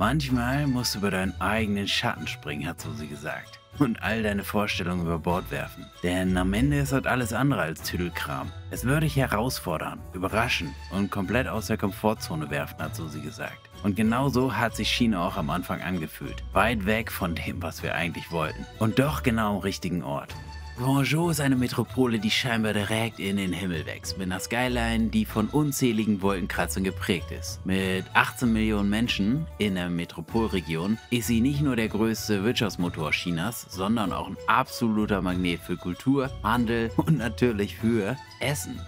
Manchmal musst du über deinen eigenen Schatten springen, hat Susi gesagt. Und all deine Vorstellungen über Bord werfen. Denn am Ende ist das alles andere als Tüdelkram. Es würde dich herausfordern, überraschen und komplett aus der Komfortzone werfen, hat Susi gesagt. Und genauso hat sich China auch am Anfang angefühlt. Weit weg von dem, was wir eigentlich wollten. Und doch genau am richtigen Ort. Guangzhou ist eine Metropole, die scheinbar direkt in den Himmel wächst, mit einer Skyline, die von unzähligen Wolkenkratzern geprägt ist. Mit 18 Millionen Menschen in der Metropolregion ist sie nicht nur der größte Wirtschaftsmotor Chinas, sondern auch ein absoluter Magnet für Kultur, Handel und natürlich für Essen.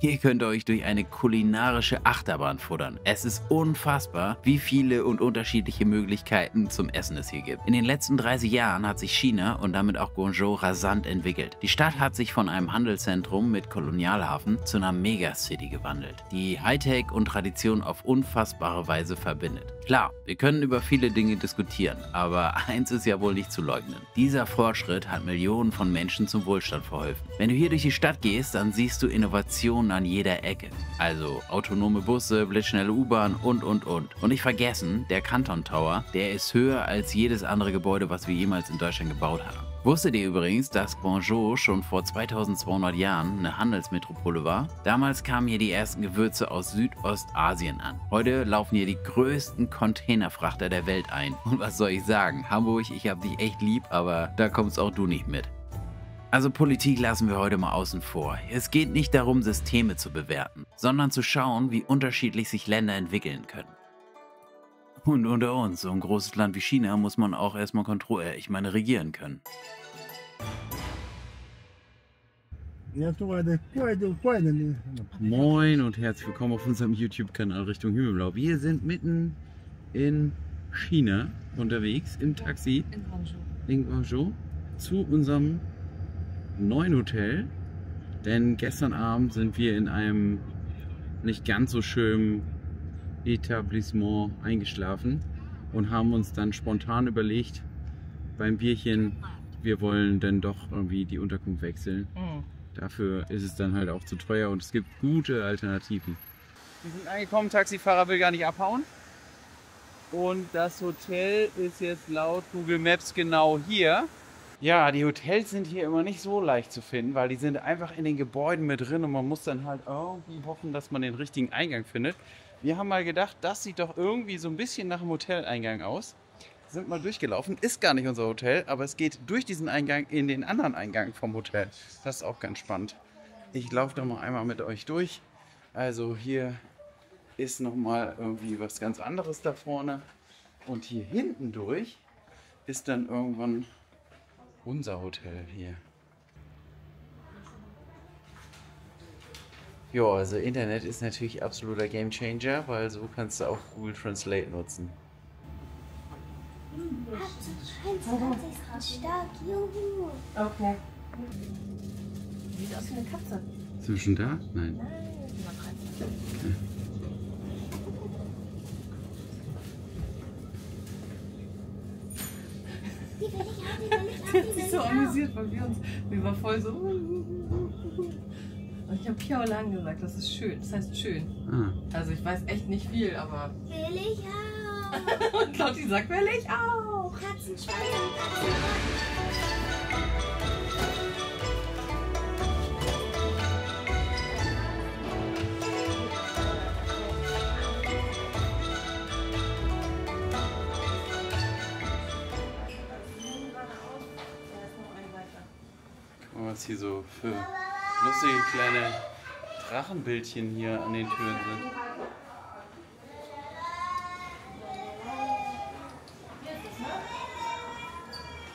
Hier könnt ihr euch durch eine kulinarische Achterbahn futtern. Es ist unfassbar, wie viele und unterschiedliche Möglichkeiten zum Essen es hier gibt. In den letzten 30 Jahren hat sich China und damit auch Guangzhou rasant entwickelt. Die Stadt hat sich von einem Handelszentrum mit Kolonialhafen zu einer Megacity gewandelt, die Hightech und Tradition auf unfassbare Weise verbindet. Klar, wir können über viele Dinge diskutieren, aber eins ist ja wohl nicht zu leugnen. Dieser Fortschritt hat Millionen von Menschen zum Wohlstand verholfen. Wenn du hier durch die Stadt gehst, dann siehst du Innovationen an jeder Ecke. Also autonome Busse, blitzschnelle U-Bahn und. Und nicht vergessen, der Canton Tower, der ist höher als jedes andere Gebäude, was wir jemals in Deutschland gebaut haben. Wusstet ihr übrigens, dass Guangzhou schon vor 2200 Jahren eine Handelsmetropole war? Damals kamen hier die ersten Gewürze aus Südostasien an. Heute laufen hier die größten Containerfrachter der Welt ein. Und was soll ich sagen? Hamburg, ich hab dich echt lieb, aber da kommst auch du nicht mit. Also Politik lassen wir heute mal außen vor. Es geht nicht darum, Systeme zu bewerten, sondern zu schauen, wie unterschiedlich sich Länder entwickeln können. Und unter uns, so ein großes Land wie China muss man auch erstmal regieren können. Moin und herzlich willkommen auf unserem YouTube-Kanal Richtung Himmelblau. Wir sind mitten in China unterwegs, im Taxi in Guangzhou zu unserem neuen Hotel. Denn gestern Abend sind wir in einem nicht ganz so schönen Etablissement eingeschlafen und haben uns dann spontan überlegt, beim Bierchen, wir wollen dann doch irgendwie die Unterkunft wechseln. Dafür ist es dann halt auch zu teuer und es gibt gute Alternativen. Wir sind angekommen, Taxifahrer will gar nicht abhauen. Und das Hotel ist jetzt laut Google Maps genau hier. Ja, die Hotels sind hier immer nicht so leicht zu finden, weil die sind einfach in den Gebäuden mit drin und man muss dann halt irgendwie hoffen, dass man den richtigen Eingang findet. Wir haben mal gedacht, das sieht doch irgendwie so ein bisschen nach einem Hoteleingang aus. Sind mal durchgelaufen, ist gar nicht unser Hotel, aber es geht durch diesen Eingang in den anderen Eingang vom Hotel. Das ist auch ganz spannend. Ich laufe da mal einmal mit euch durch. Also hier ist nochmal irgendwie was ganz anderes da vorne. Und hier hinten durch ist dann irgendwann unser Hotel hier. Ja, also Internet ist natürlich absoluter Gamechanger, weil so kannst du auch Google Translate nutzen. Okay. Sieht aus wie eine Katze. Sind wir schon da? Nein. Okay. Sie hat sich so amüsiert, weil wir waren voll so. Und ich habe Piaolang gesagt, das ist schön, das heißt schön. Ah. Also ich weiß echt nicht viel, aber. Will ich auch. Und Lotti sagt, will ich auch. Katzenschwanz. Guck mal, was hier so für lustige kleine Drachenbildchen hier an den Türen sind.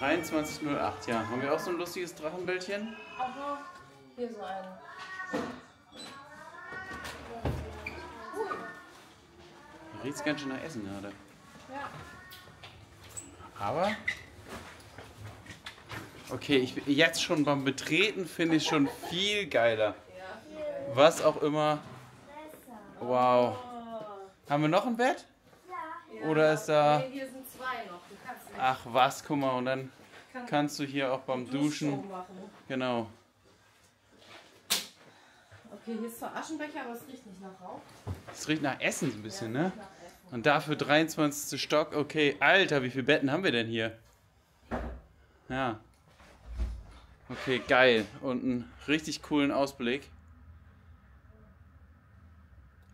(23:08), ja. Haben wir auch so ein lustiges Drachenbildchen? Aha, hier so ein. Riecht ganz schön nach Essen gerade. Ja. Aber okay, jetzt schon beim Betreten finde ich schon viel geiler. Was auch immer. Wow. Haben wir noch ein Bett? Oder ist da... Nee, hier sind zwei noch. Du kannst nicht. Ach was, guck mal, und dann kannst du hier auch beim Duschen... Genau. Okay, hier ist zwar Aschenbecher, aber es riecht nicht nach Rauch. Es riecht nach Essen so ein bisschen, ne? Und dafür 23. Stock. Okay, Alter, wie viele Betten haben wir denn hier? Ja. Okay, geil. Und einen richtig coolen Ausblick.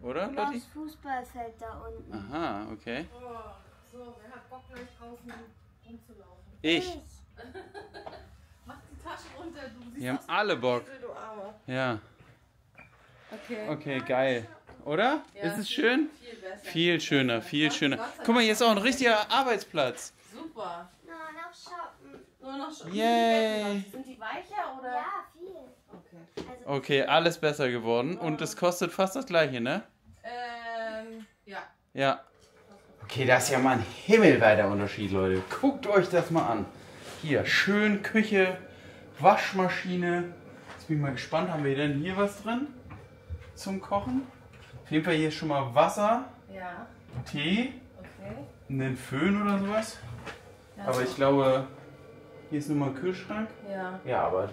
Oder, Und Lotti? das Fußballfeld da unten. Aha, okay. Oh, so, wer hat Bock gleich draußen rumzulaufen? Ich. Mach die Tasche runter, du siehst Wir haben aus wie alle ein Bock. Esel, du Armer. Ja. Okay. Okay, geil. Oder? Ja, Ist es schön? Viel besser. Viel schöner, viel schöner. Guck mal, hier ist auch ein richtiger Arbeitsplatz. Super. Na, noch shoppen. Nur noch schon. Yay. Sind die weicher oder? Ja, viel. Okay. Also Okay, alles besser geworden. Und es kostet fast das gleiche, ne? Ja. Ja. Okay, das ist ja mal ein himmelweiter Unterschied, Leute. Guckt euch das mal an. Hier, schön Küche, Waschmaschine. Jetzt bin ich mal gespannt, haben wir denn hier was drin zum Kochen? Auf jeden Fall hier schon mal Wasser, Ja. Tee, Okay. einen Föhn oder sowas. Ja, Aber ich glaube, hier ist nur mal ein Kühlschrank. Ja. Ja, aber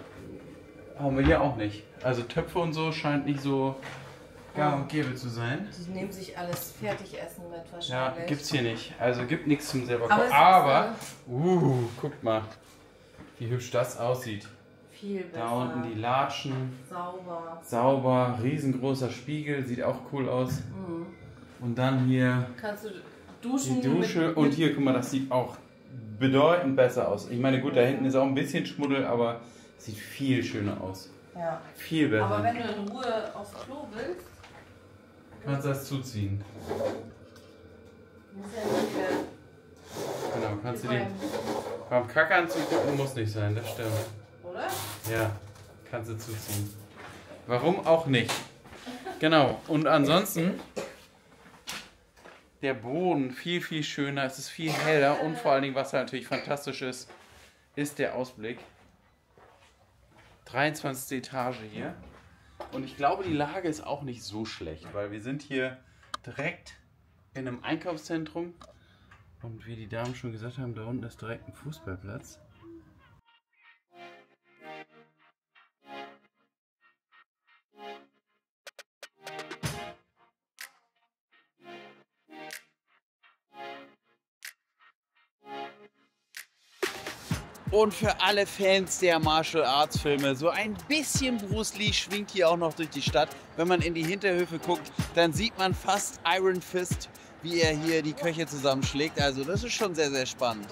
haben wir hier auch nicht. Also Töpfe und so scheint nicht so gang und gäbe zu sein. Die nehmen sich alles Fertigessen mit Ja, wahrscheinlich. gibt's hier nicht. Also gibt nichts zum selber Aber kochen. es ist, Aber, guckt mal, wie hübsch das aussieht. Viel besser. Da unten die Latschen, Sauber. sauber, riesengroßer Spiegel, sieht auch cool aus. Mhm. Und dann hier Kannst du duschen? die Dusche und hier, guck mal, das sieht auch bedeutend besser aus. Ich meine, gut, da hinten ist auch ein bisschen Schmuddel, aber es sieht viel schöner aus. Ja. Viel besser. Aber wenn du in Ruhe aufs Klo willst, Kannst das zuziehen. musst du ja nicht wieder. Genau, kannst du die beim Kackern zugucken, muss nicht sein, das stimmt. Oder? Ja, kannst du zuziehen. Warum auch nicht? Genau, und ansonsten der Boden viel, viel schöner, es ist viel heller und vor allen Dingen, was halt natürlich fantastisch ist, ist der Ausblick. 23. Etage hier. Und ich glaube, die Lage ist auch nicht so schlecht, weil wir sind hier direkt in einem Einkaufszentrum. Und wie die Damen schon gesagt haben, da unten ist direkt ein Fußballplatz. Und für alle Fans der Martial Arts Filme, so ein bisschen Bruce Lee schwingt hier auch noch durch die Stadt. Wenn man in die Hinterhöfe guckt, dann sieht man fast Iron Fist, wie er hier die Köche zusammenschlägt. Also das ist schon sehr, sehr spannend.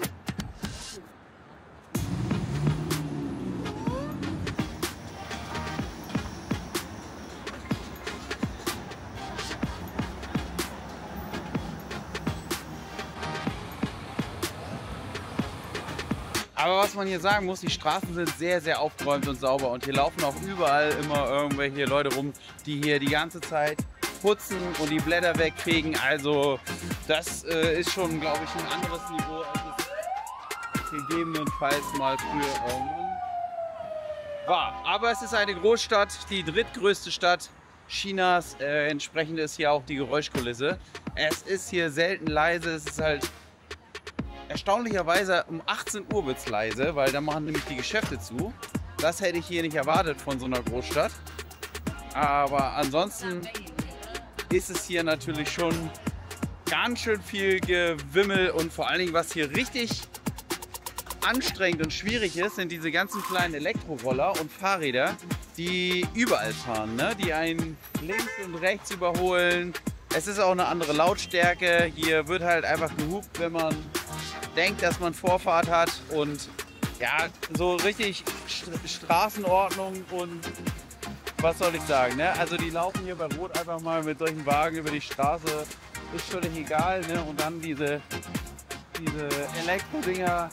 Aber was man hier sagen muss, die Straßen sind sehr, sehr aufgeräumt und sauber. Und hier laufen auch überall immer irgendwelche Leute rum, die hier die ganze Zeit putzen und die Blätter wegfegen. Also das ist schon, glaube ich, ein anderes Niveau, als es gegebenenfalls mal früher irgendwann war. Aber es ist eine Großstadt, die drittgrößte Stadt Chinas. Entsprechend ist hier auch die Geräuschkulisse. Es ist hier selten leise, es ist halt erstaunlicherweise um 18 Uhr wird es leise, weil da machen nämlich die Geschäfte zu. Das hätte ich hier nicht erwartet von so einer Großstadt. Aber ansonsten ist es hier natürlich schon ganz schön viel Gewimmel und vor allen Dingen, was hier richtig anstrengend und schwierig ist, sind diese ganzen kleinen Elektroroller und Fahrräder, die überall fahren, ne? Die einen links und rechts überholen. Es ist auch eine andere Lautstärke. Hier wird halt einfach gehupt, wenn man denkt, dass man Vorfahrt hat und ja, so richtig Straßenordnung und was soll ich sagen, ne? Also die laufen hier bei Rot einfach mal mit solchen Wagen über die Straße, ist völlig egal, ne? Und dann diese Elektrodinger,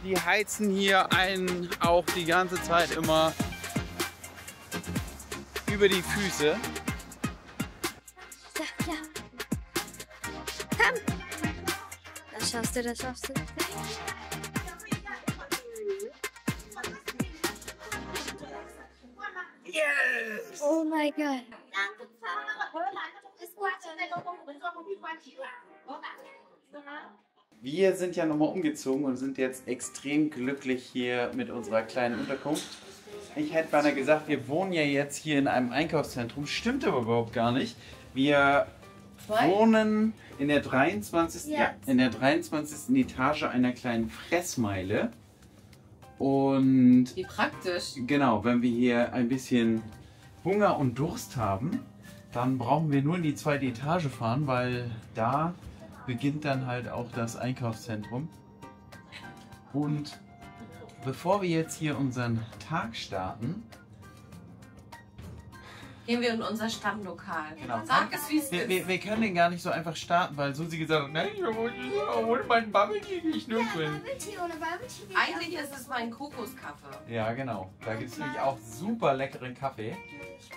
die heizen hier einen auch die ganze Zeit immer über die Füße. Ja. Komm! Das schaffst du, das schaffst du. Yes! Oh mein Gott. Wir sind ja nochmal umgezogen und sind jetzt extrem glücklich hier mit unserer kleinen Unterkunft. Ich hätte beinahe gesagt, wir wohnen ja jetzt hier in einem Einkaufszentrum. Stimmt aber überhaupt gar nicht. Wir wohnen in der 23. Ja. Ja, in der 23. Etage einer kleinen Fressmeile. Und Wie praktisch. genau, wenn wir hier ein bisschen Hunger und Durst haben, dann brauchen wir nur in die 2. Etage fahren, weil da beginnt dann halt auch das Einkaufszentrum. Und bevor wir jetzt hier unseren Tag starten, Gehen wir in unser Stammlokal. Genau. Sag es, wie es ist. wir können den gar nicht so einfach starten, weil Susi gesagt hat, nein, ich hole meinen Bubble Tea nicht nur drin. Bubble Tea ohne Bubble Tea. geht Eigentlich ist es mein Kokoskaffee. Ja, genau. Da gibt es nämlich auch super leckeren Kaffee.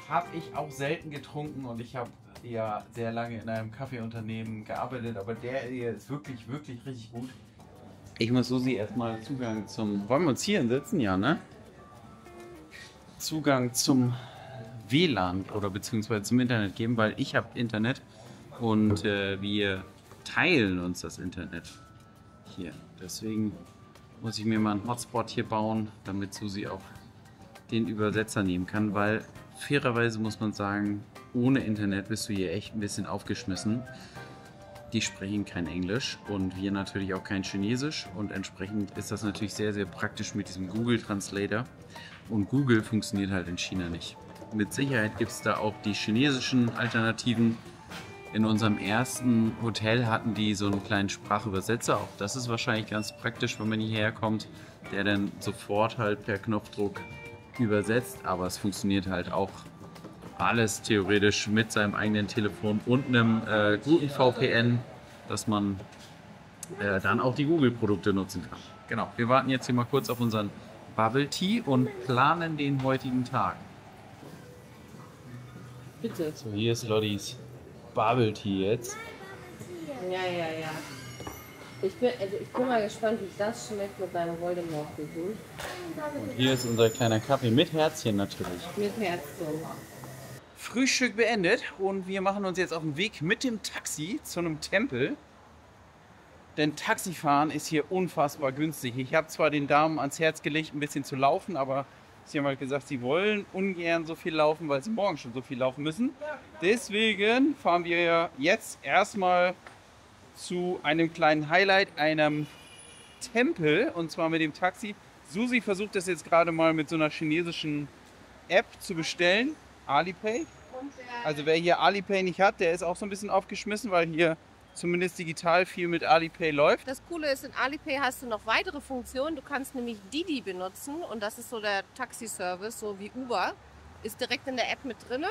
Habe ich auch selten getrunken und ich habe ja sehr lange in einem Kaffeeunternehmen gearbeitet, aber der hier ist wirklich, wirklich richtig gut. Ich muss Susi erstmal Zugang zum... Wollen wir uns hier hinsetzen? Ja, ne? Zugang zum WLAN oder beziehungsweise zum Internet geben, weil ich habe Internet und wir teilen uns das Internet hier. Deswegen muss ich mir mal einen Hotspot hier bauen, damit Susi auch den Übersetzer nehmen kann, weil fairerweise muss man sagen, ohne Internet bist du hier echt ein bisschen aufgeschmissen. Die sprechen kein Englisch und wir natürlich auch kein Chinesisch und entsprechend ist das natürlich sehr, sehr praktisch mit diesem Google Translator und Google funktioniert halt in China nicht. Mit Sicherheit gibt es da auch die chinesischen Alternativen. In unserem ersten Hotel hatten die so einen kleinen Sprachübersetzer. Auch das ist wahrscheinlich ganz praktisch, wenn man hierher kommt, der dann sofort halt per Knopfdruck übersetzt. Aber es funktioniert halt auch alles theoretisch mit seinem eigenen Telefon und einem guten VPN, dass man dann auch die Google-Produkte nutzen kann. Genau, wir warten jetzt hier mal kurz auf unseren Bubble Tea und planen den heutigen Tag. Bitte. So, hier ist Lottis Bubble Tea jetzt. Ja. Ich bin mal gespannt, wie das schmeckt mit deinem Voldemort-Kuchen. Und hier ist unser kleiner Kaffee mit Herzchen natürlich. Mit Herzchen. Frühstück beendet und wir machen uns jetzt auf den Weg mit dem Taxi zu einem Tempel. Denn Taxifahren ist hier unfassbar günstig. Ich habe zwar den Damen ans Herz gelegt, ein bisschen zu laufen, aber sie haben halt gesagt, sie wollen ungern so viel laufen, weil sie morgen schon so viel laufen müssen. Deswegen fahren wir jetzt erstmal zu einem kleinen Highlight, einem Tempel, und zwar mit dem Taxi. Susi versucht das jetzt gerade mal mit so einer chinesischen App zu bestellen, Alipay. Also wer hier Alipay nicht hat, der ist auch so ein bisschen aufgeschmissen, weil hier zumindest digital viel mit Alipay läuft. Das Coole ist, in Alipay hast du noch weitere Funktionen. Du kannst nämlich Didi benutzen und das ist so der Taxiservice, so wie Uber. Ist direkt in der App mit drin.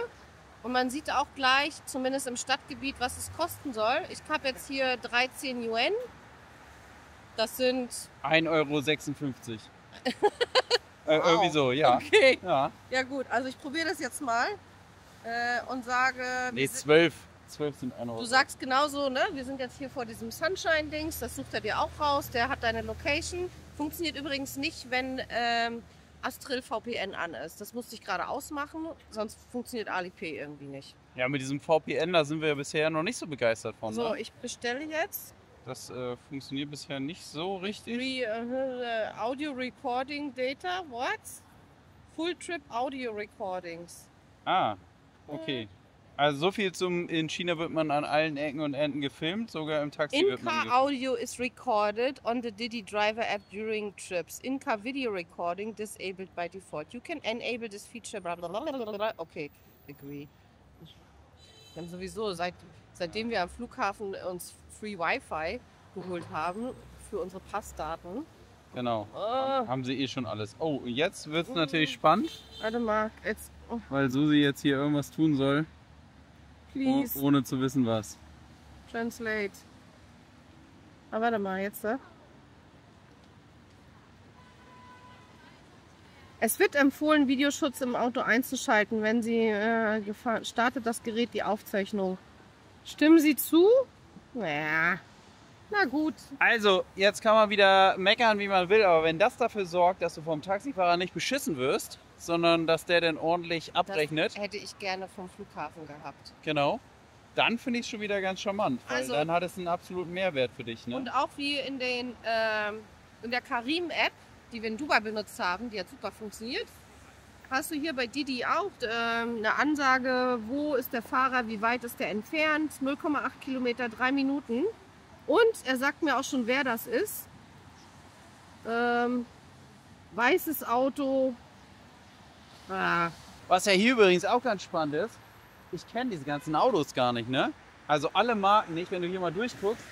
Und man sieht auch gleich, zumindest im Stadtgebiet, was es kosten soll. Ich habe jetzt hier 13 Yuan. Das sind... 1,56 €. Irgendwie so, ja. Okay. Ja. Ja gut, also ich probiere das jetzt mal und sage... Nee, 12. 12 sind 1 Du €. sagst genauso, ne? Wir sind jetzt hier vor diesem Sunshine-Dings, das sucht er dir auch raus, der hat deine Location. Funktioniert übrigens nicht, wenn Astril VPN an ist. Das musste ich gerade ausmachen, sonst funktioniert Alipay irgendwie nicht. Ja, mit diesem VPN, da sind wir ja bisher noch nicht so begeistert von. So, Ne? ich bestelle jetzt Das funktioniert bisher nicht so richtig. Audio Recording Data, what? Full Trip Audio Recordings. Ah, okay. Also so viel zum, in China wird man an allen Ecken und Enden gefilmt, sogar im Taxi wird man In-car audio is recorded on the Didi Driver app during trips. In-car video recording disabled by default. You can enable this feature, bla bla bla bla bla. Okay, agree. Wir haben sowieso, seitdem wir am Flughafen uns Free Wi-Fi geholt haben für unsere Passdaten. Genau, Oh, haben sie eh schon alles. Oh, jetzt wird es natürlich spannend, warte mal, jetzt, oh, weil Susi jetzt hier irgendwas tun soll, please, ohne zu wissen was. translate. Ah, warte mal, jetzt, ne? Es wird empfohlen, Videoschutz im Auto einzuschalten, wenn Sie startet das Gerät die Aufzeichnung. Stimmen Sie zu? Ja, na gut. Also, jetzt kann man wieder meckern, wie man will, aber wenn das dafür sorgt, dass du vom Taxifahrer nicht beschissen wirst, sondern dass der dann ordentlich abrechnet, Das hätte ich gerne vom Flughafen gehabt. genau, dann finde ich es schon wieder ganz charmant, weil Also- dann hat es einen absoluten Mehrwert für dich. Ne? Und auch wie in der Karim-App, die wir in Dubai benutzt haben, die hat super funktioniert. hast du hier bei Didi auch eine Ansage, wo ist der Fahrer, wie weit ist der entfernt, 0,8 Kilometer, 3 Minuten. Und er sagt mir auch schon, wer das ist. Weißes Auto. Was ja hier übrigens auch ganz spannend ist, ich kenne diese ganzen Autos gar nicht, ne? Also alle Marken nicht, wenn du hier mal durchguckst,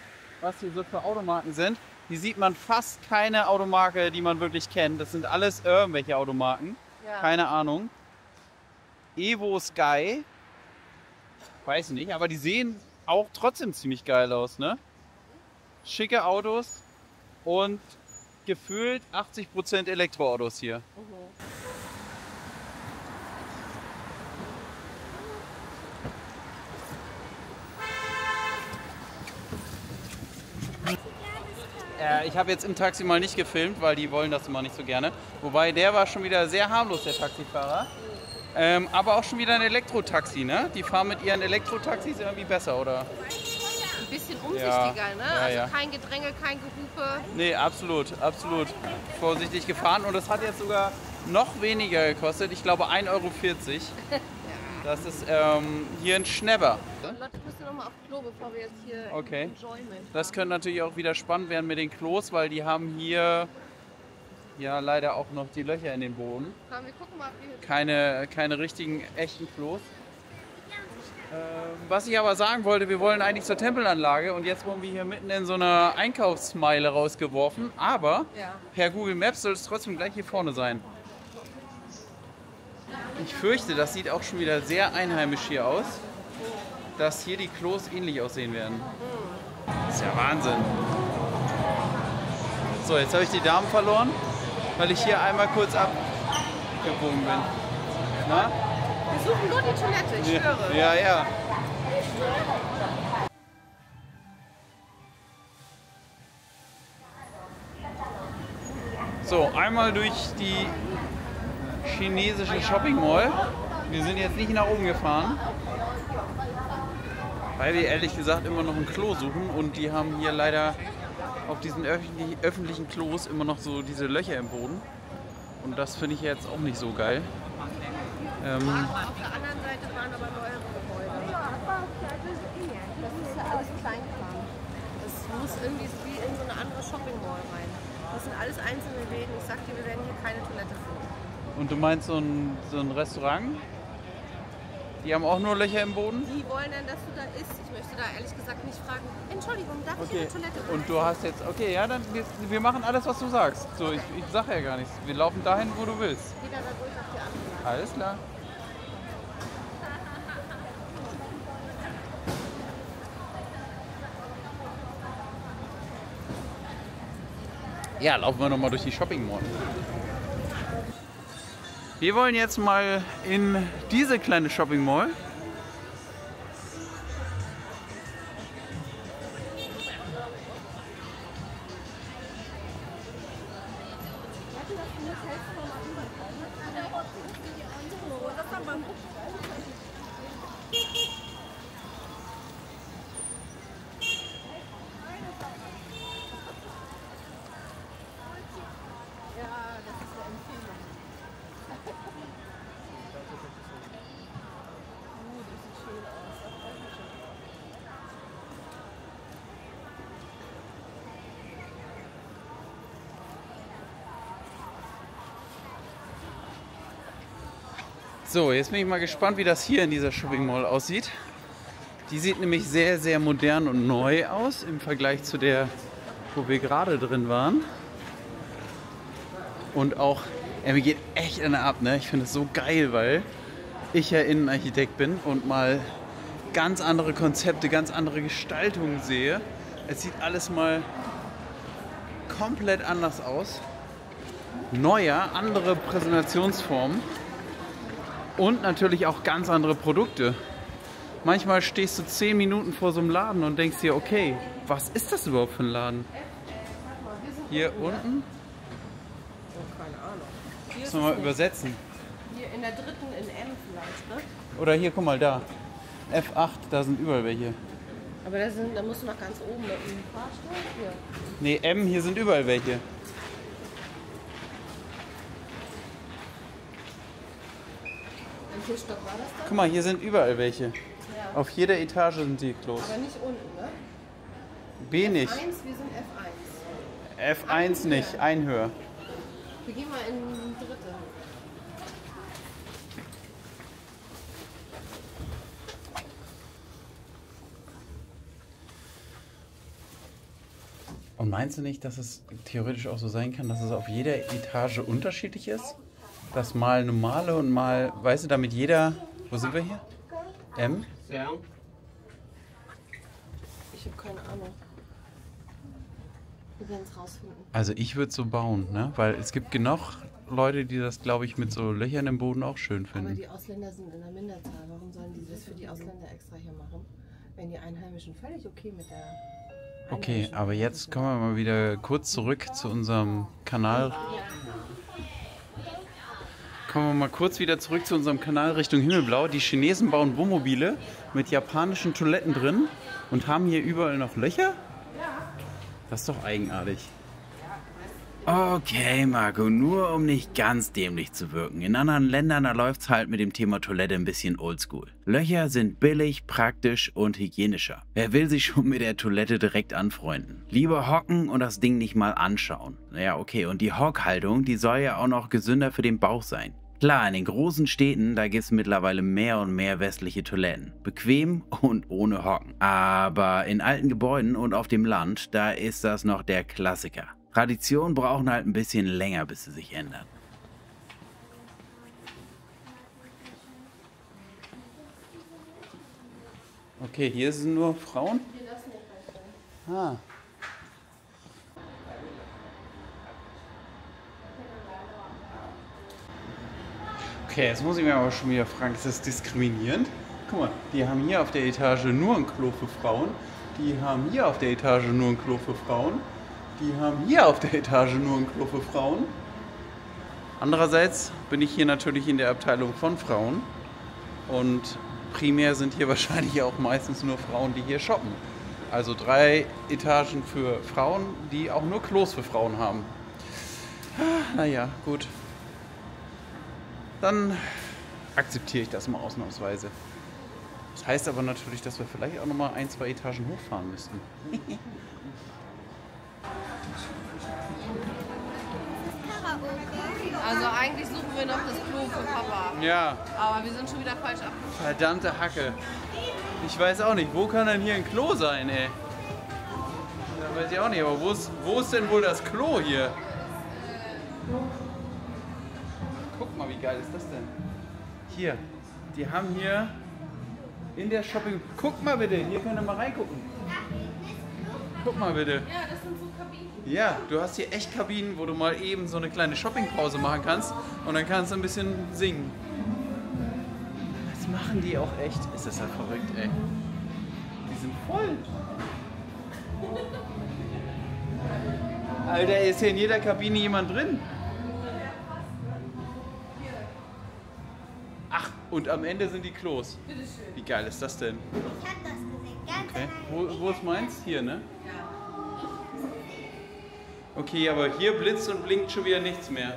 was hier so für Automarken sind. Hier sieht man fast keine Automarke, die man wirklich kennt. Das sind alles irgendwelche Automarken. Ja. Keine Ahnung. Evo Sky. Weiß nicht, aber die sehen auch trotzdem ziemlich geil aus, ne? Schicke Autos und gefühlt 80% Elektroautos hier. Ich habe jetzt im Taxi mal nicht gefilmt, weil die wollen das immer nicht so gerne. Wobei der war schon wieder sehr harmlos, der Taxifahrer. Aber auch schon wieder ein Elektrotaxi, ne? Die fahren mit ihren Elektrotaxis irgendwie besser, oder? Ein bisschen umsichtiger, ne? Ja, Also ja. kein Gedränge, kein Gehupe. Nee, absolut, absolut vorsichtig gefahren. Und das hat jetzt sogar noch weniger gekostet. Ich glaube 1,40 Euro. Das ist hier ein Schnäpper. Leute, ich muss noch mal auf Klo, bevor wir jetzt hier Okay. Enjoyment Das könnte natürlich auch wieder spannend werden mit den Klos, weil die haben hier ja leider auch noch die Löcher in den Boden. haben. Wir gucken mal, ob wir Keine richtigen, echten Klos. Was ich aber sagen wollte, wir wollen eigentlich zur Tempelanlage und jetzt wurden wir hier mitten in so einer Einkaufsmeile rausgeworfen. Aber Ja. per Google Maps soll es trotzdem gleich hier vorne sein. Ich fürchte, das sieht auch schon wieder sehr einheimisch hier aus, dass hier die Klos ähnlich aussehen werden. Das ist ja Wahnsinn. So, jetzt habe ich die Damen verloren, weil ich hier einmal kurz abgebogen bin. Na? Wir suchen nur die Toilette, ich schwöre. Ja, ja. So, einmal durch die chinesische Shopping Mall. Wir sind jetzt nicht nach oben gefahren, weil wir ehrlich gesagt immer noch ein Klo suchen und die haben hier leider auf diesen öffentlichen Klos immer noch so diese Löcher im Boden. Und das finde ich jetzt auch nicht so geil. Auf der anderen Seite waren aber neuere Gebäude. Das ist ja alles Kleinkram. Das muss irgendwie wie in so eine andere Shopping Mall rein. Das sind alles einzelne Läden. Ich sag dir, wir werden hier keine Toilette finden. Und du meinst so ein Restaurant? Die haben auch nur Löcher im Boden? Die wollen denn, dass du da isst? Ich möchte da ehrlich gesagt nicht fragen. Entschuldigung, darf ich Okay. in die Toilette? Und du hast jetzt, okay, ja, dann wir machen alles, was du sagst. So, ich sag ja gar nichts. Wir laufen dahin, wo du willst. Jeder da ruhig auf die andere Seite. Alles klar. Ja, laufen wir nochmal durch die Shopping Mall. Wir wollen jetzt mal in diese kleine Shopping Mall. So, jetzt bin ich mal gespannt, wie das hier in dieser Shopping Mall aussieht. Die sieht nämlich sehr, sehr modern und neu aus im Vergleich zu der, wo wir gerade drin waren. Und auch, mir geht echt einer ab, ne? Ich finde es so geil, weil ich ja Innenarchitekt bin und mal ganz andere Konzepte, ganz andere Gestaltungen sehe. Es sieht alles mal komplett anders aus. Neuer, andere Präsentationsformen. Und natürlich auch ganz andere Produkte. Manchmal stehst du 10 Minuten vor so einem Laden und denkst dir, okay, was ist das überhaupt für ein Laden? Hier unten? Oh, keine Ahnung. Hier Müssen ist wir es mal nicht. übersetzen. Hier in der dritten in M vielleicht, ne? Oder hier, guck mal, da. F8, da sind überall welche. Aber da musst du noch ganz oben mit dem Fahrstuhl. Hier. Nee, M, hier sind überall welche. viel Stock war das da? Guck mal, hier sind überall welche. Auf jeder Etage sind die Klos. Aber nicht unten, ne? B nicht. F1, wir sind F1. F1 nicht, ein höher. Wir gehen mal in dritte. Und meinst du nicht, dass es theoretisch auch so sein kann, dass es auf jeder Etage unterschiedlich ist? Dass mal normale und mal, weißt du, damit jeder... Wo sind wir hier? M? Ja. Ich habe keine Ahnung. Wir werden es rausfinden. Also ich würde so bauen, ne? Weil es gibt genug Leute, die das, glaube ich, mit so Löchern im Boden auch schön Aber finden. die Ausländer sind in der Minderzahl. Warum sollen die das für die Ausländer extra hier machen? Wenn die Einheimischen völlig okay mit der... Okay, aber jetzt kommen wir mal wieder kurz zurück zu unserem Kanal. Kommen wir mal kurz wieder zurück zu unserem Kanal Richtung Himmelblau. Die Chinesen bauen Wohnmobile mit japanischen Toiletten drin und haben hier überall noch Löcher? Das ist doch eigenartig. Okay, Marco, nur um nicht ganz dämlich zu wirken. In anderen Ländern, da läuft's halt mit dem Thema Toilette ein bisschen oldschool. Löcher sind billig, praktisch und hygienischer. Wer will sich schon mit der Toilette direkt anfreunden? Lieber hocken und das Ding nicht mal anschauen. Ja, okay, und die Hockhaltung, die soll ja auch noch gesünder für den Bauch sein. Klar, in den großen Städten, da gibt's mittlerweile mehr und mehr westliche Toiletten. Bequem und ohne Hocken. Aber in alten Gebäuden und auf dem Land, da ist das noch der Klassiker. Traditionen brauchen halt ein bisschen länger, bis sie sich ändern. Okay, hier sind nur Frauen? Ah. Okay, jetzt muss ich mir aber schon wieder fragen, ist das diskriminierend? Guck mal, die haben hier auf der Etage nur ein Klo für Frauen, die haben hier auf der Etage nur ein Klo für Frauen, die haben hier auf der Etage nur ein Klo für Frauen. Andererseits bin ich hier natürlich in der Abteilung von Frauen und primär sind hier wahrscheinlich auch meistens nur Frauen, die hier shoppen. Also 3 Etagen für Frauen, die auch nur Klos für Frauen haben. Naja, gut. Dann akzeptiere ich das mal ausnahmsweise. Das heißt aber natürlich, dass wir vielleicht auch nochmal 1, 2 Etagen hochfahren müssten. Also eigentlich suchen wir noch das Klo für Papa. Ja, Aber wir sind schon wieder falsch ab. verdammte Hacke. Ich weiß auch nicht, wo kann denn hier ein Klo sein, ey? Da weiß ich auch nicht, aber wo ist denn wohl das Klo hier? Guck mal, wie geil ist das denn? Hier, die haben hier in der Shopping... Guck mal bitte, hier könnt ihr mal reingucken. Guck mal bitte. Ja, das sind so Kabinen. Ja, du hast hier echt Kabinen, wo du mal eben so eine kleine Shoppingpause machen kannst und dann kannst du ein bisschen singen. Das machen die auch echt. Ist das ja verrückt, ey. Die sind voll. Alter, ist hier in jeder Kabine jemand drin? Ach, und am Ende sind die Klos. Wie geil ist das denn? Ich hab das gesehen, ganz Okay. Wo ist meins? Hier, ne? Okay, aber hier blitzt und blinkt schon wieder nichts mehr.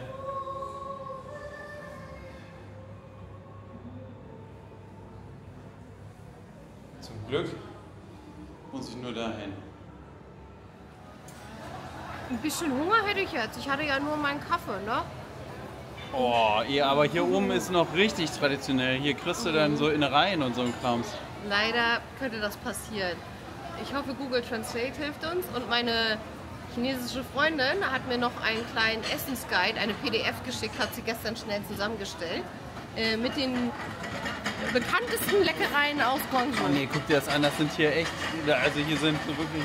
Zum Glück muss ich nur dahin. Ein bisschen Hunger hätte ich jetzt. Ich hatte ja nur meinen Kaffee, ne? Oh, ja, aber hier oben ist noch richtig traditionell. Hier kriegst du dann so Innereien und so ein Krams. Leider könnte das passieren. Ich hoffe, Google Translate hilft uns und meine chinesische Freundin hat mir noch einen kleinen Essensguide, eine PDF geschickt, hat sie gestern schnell zusammengestellt, mit den bekanntesten Leckereien aus Guangzhou. Oh nee, guck dir das an, das sind hier echt, also hier sind so wirklich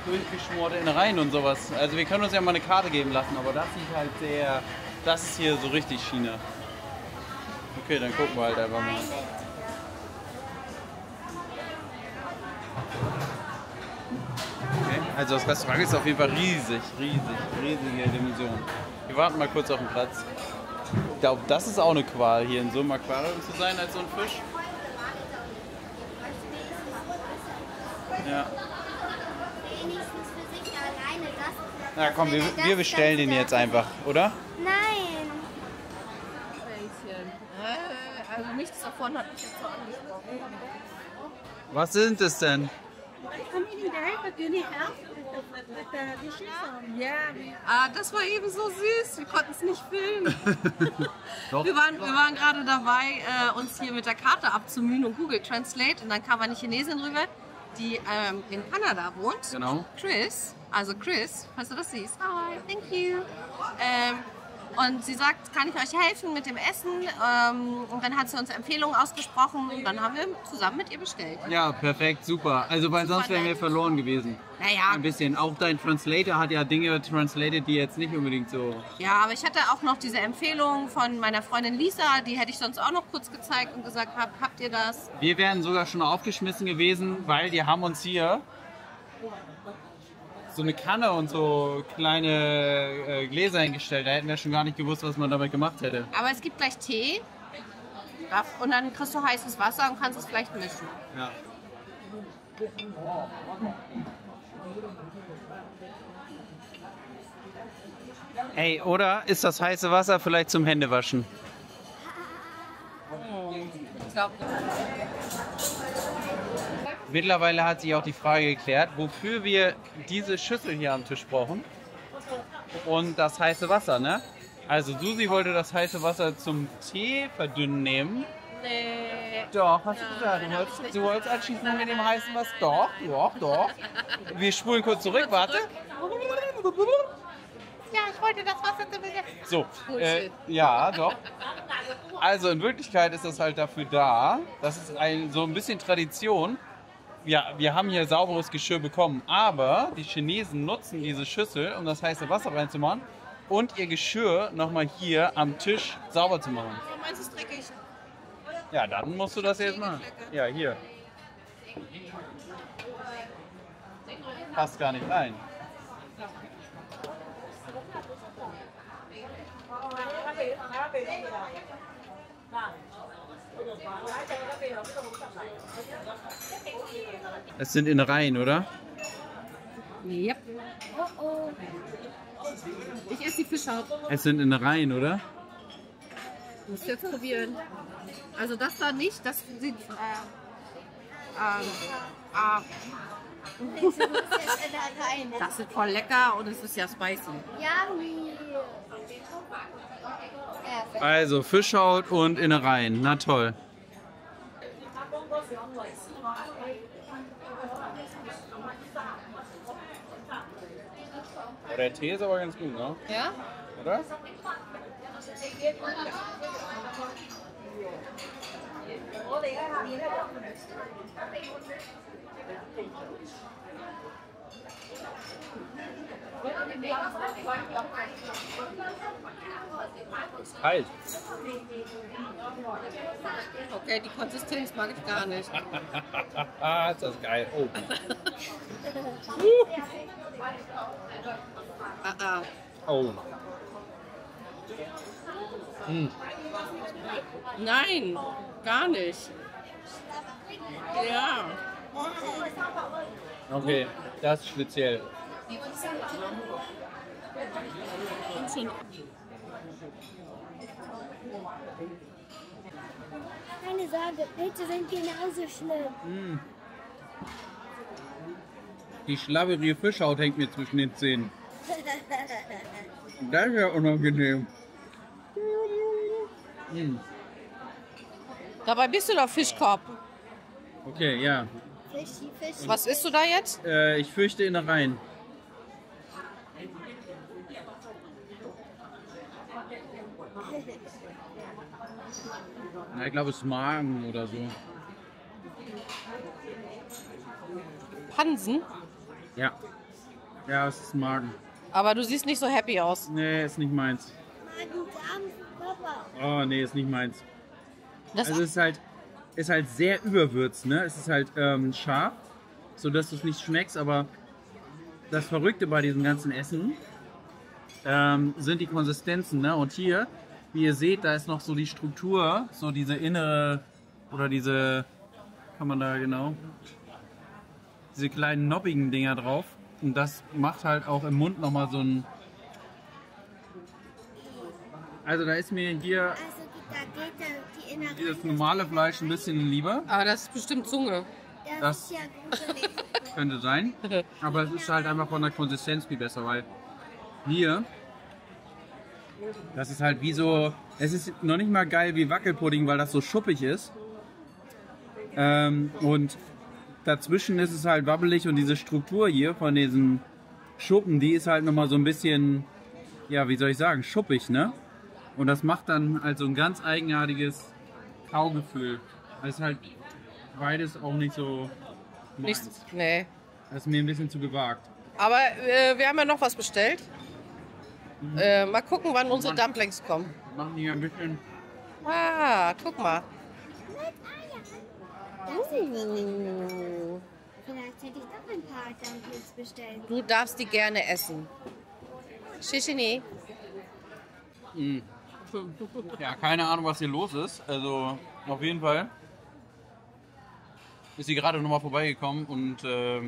durchgeschmorte Innereien und sowas. Also wir können uns ja mal eine Karte geben lassen, aber das sieht halt sehr, das ist hier so richtig China. Okay, dann gucken wir halt einfach mal. Okay, also das Restaurant ist auf jeden Fall riesige Dimension. Wir warten mal kurz auf den Platz. Ich glaube, das ist auch eine Qual, hier in so einem Aquarium zu sein als so ein Fisch. Ja. wenigstens für sich alleine das. Na komm, wir bestellen den jetzt einfach, oder? Nein. Also nichts davon hat mich jetzt so angesprochen. Was sind es denn? Ah, das war eben so süß. Wir konnten es nicht filmen. Doch. Wir waren gerade dabei, uns hier mit der Karte abzumühen und Google Translate. Und dann kam eine Chinesin rüber, die in Kanada wohnt. Genau. Chris, falls du das siehst. Hi, thank you. Und sie sagt, kann ich euch helfen mit dem Essen? Und dann hat sie uns Empfehlungen ausgesprochen. Und dann haben wir zusammen mit ihr bestellt. Ja, perfekt, super. Also, weil sonst wären wir verloren gewesen. Naja, Ein bisschen. Auch dein Translator hat ja Dinge translated, die jetzt nicht unbedingt so... ja, aber ich hatte auch noch diese Empfehlung von meiner Freundin Lisa. Die hätte ich sonst auch noch kurz gezeigt und gesagt, habt ihr das? Wir wären sogar schon aufgeschmissen gewesen, weil die haben uns hier so eine Kanne und so kleine Gläser hingestellt. Da hätten wir schon gar nicht gewusst, was man damit gemacht hätte. Aber es gibt gleich Tee. Und dann kriegst du heißes Wasser und kannst es vielleicht mischen. Ja. Ey, oder ist das heiße Wasser vielleicht zum Händewaschen? Ich glaube, Mittlerweile hat sich auch die Frage geklärt, wofür wir diese Schüssel hier am Tisch brauchen. Und das heiße Wasser, ne? Also Susi wollte das heiße Wasser zum Tee verdünnen nehmen. nee. Doch, hast du gesagt. Du wolltest anschließen mit dem heißen Wasser. Doch. Wir spulen kurz zurück, warte. Ja, ich wollte das Wasser zu mir. So, Bullshit. ja, doch. Also in Wirklichkeit ist das halt dafür da. Das ist so ein bisschen Tradition. Ja, wir haben hier sauberes Geschirr bekommen, aber die Chinesen nutzen diese Schüssel, um das heiße Wasser reinzumachen und ihr Geschirr nochmal hier am Tisch sauber zu machen. Du meinst, es ist dreckig? Ja, dann musst du das jetzt machen. Ja, hier. Passt gar nicht rein. Es sind Innereien, oder? Yep. Ich esse die Fischhaut. Es sind Innereien, oder? Musst du jetzt probieren. Also das da nicht, das sieht... das ist voll lecker und es ist ja spicy. Yummy. Also Fischhaut und Innereien. Na toll. Der Tee ist aber ganz gut, ne? Ja? Oder? Kalt. Okay, die Konsistenz mag ich gar nicht. Ist das geil. Oh. Oh. Nein, gar nicht. Ja. Okay, das ist speziell. Keine Sorge, Pilze sind genauso schlimm. Die schlabberige Fischhaut hängt mir zwischen den Zähnen. Das ist ja unangenehm. Dabei bist du doch Fischkorb. Okay, ja. Fischi. Was isst du da jetzt? Ich fürchte Innereien. Na, ich glaube, es ist Magen oder so. Hansen? Ja. Ja, es ist Magen. Aber du siehst nicht so happy aus. Nee, ist nicht meins. Oh, nee, ist nicht meins. Das Also es ist halt sehr überwürzt, ne? Es ist halt scharf, sodass du es nicht schmeckst, aber das Verrückte bei diesem ganzen Essen sind die Konsistenzen, ne? Und hier, wie ihr seht, da ist noch so die Struktur, so diese innere, oder diese, kann man da genau, diese kleinen noppigen Dinger drauf. Und das macht halt auch im Mund nochmal so ein... Also da ist mir hier... Also Da geht die innere. Das normale Fleisch ein bisschen lieber. Aber das ist bestimmt Zunge. Das ist ja gruselig. Könnte sein. Aber es ist halt einfach von der Konsistenz viel besser, weil hier, das ist halt wie so, es ist noch nicht mal geil wie Wackelpudding, weil das so schuppig ist. Und dazwischen ist es halt wabbelig und diese Struktur hier von diesen Schuppen, die ist halt nochmal so ein bisschen, ja, wie soll ich sagen, schuppig, ne? Und das macht dann halt so ein ganz eigenartiges Kaugefühl. Das ist halt beides auch nicht so meins. Nichts. Nee. Das ist mir ein bisschen zu gewagt. Aber wir haben ja noch was bestellt. Mal gucken, wann unsere Dumplings kommen. Machen die ein bisschen. Ah, guck mal. Das ist Vielleicht hätte ich doch ein paar Dumplings bestellt. Du darfst die gerne essen. Shishini. Ja, keine Ahnung, was hier los ist. Also, auf jeden Fall ist sie gerade nochmal vorbeigekommen und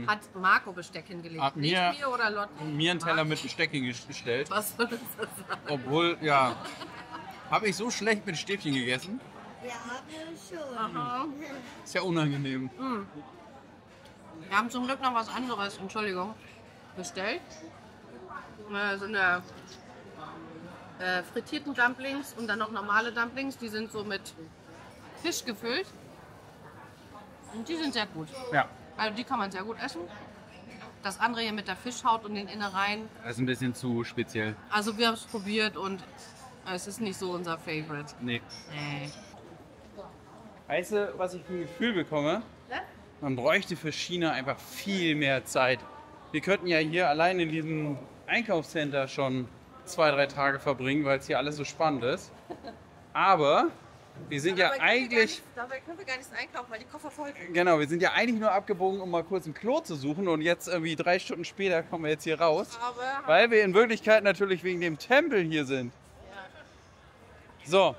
Hat Marco Besteck hingelegt. Hat Nicht mir- mir oder Lotte. mir einen Teller mit Besteck hingestellt. Was soll das sagen? Obwohl, ja, habe ich so schlecht mit Stäbchen gegessen. Ja, schon. Ist ja unangenehm. Wir haben zum Glück noch was anderes, Entschuldigung, bestellt. So eine frittierten Dumplings und dann noch normale Dumplings. Die sind so mit Fisch gefüllt. Und die sind sehr gut. Ja, Also die kann man sehr gut essen. Das andere hier mit der Fischhaut und den Innereien. das ist ein bisschen zu speziell. Also wir haben es probiert und es ist nicht so unser Favorite. Nee. Nee. Weißt du, was ich für ein Gefühl bekomme? Man bräuchte für China einfach viel mehr Zeit. Wir könnten ja hier allein in diesem Einkaufscenter schon 2-3 Tage verbringen, weil es hier alles so spannend ist. Aber wir sind ja eigentlich, Dabei können wir gar nichts einkaufen, weil die Koffer voll sind. genau, wir sind ja eigentlich nur abgebogen, um mal kurz ein Klo zu suchen. Und jetzt irgendwie 3 Stunden später kommen wir jetzt hier raus. Aber Weil wir in Wirklichkeit natürlich wegen dem Tempel hier sind. So.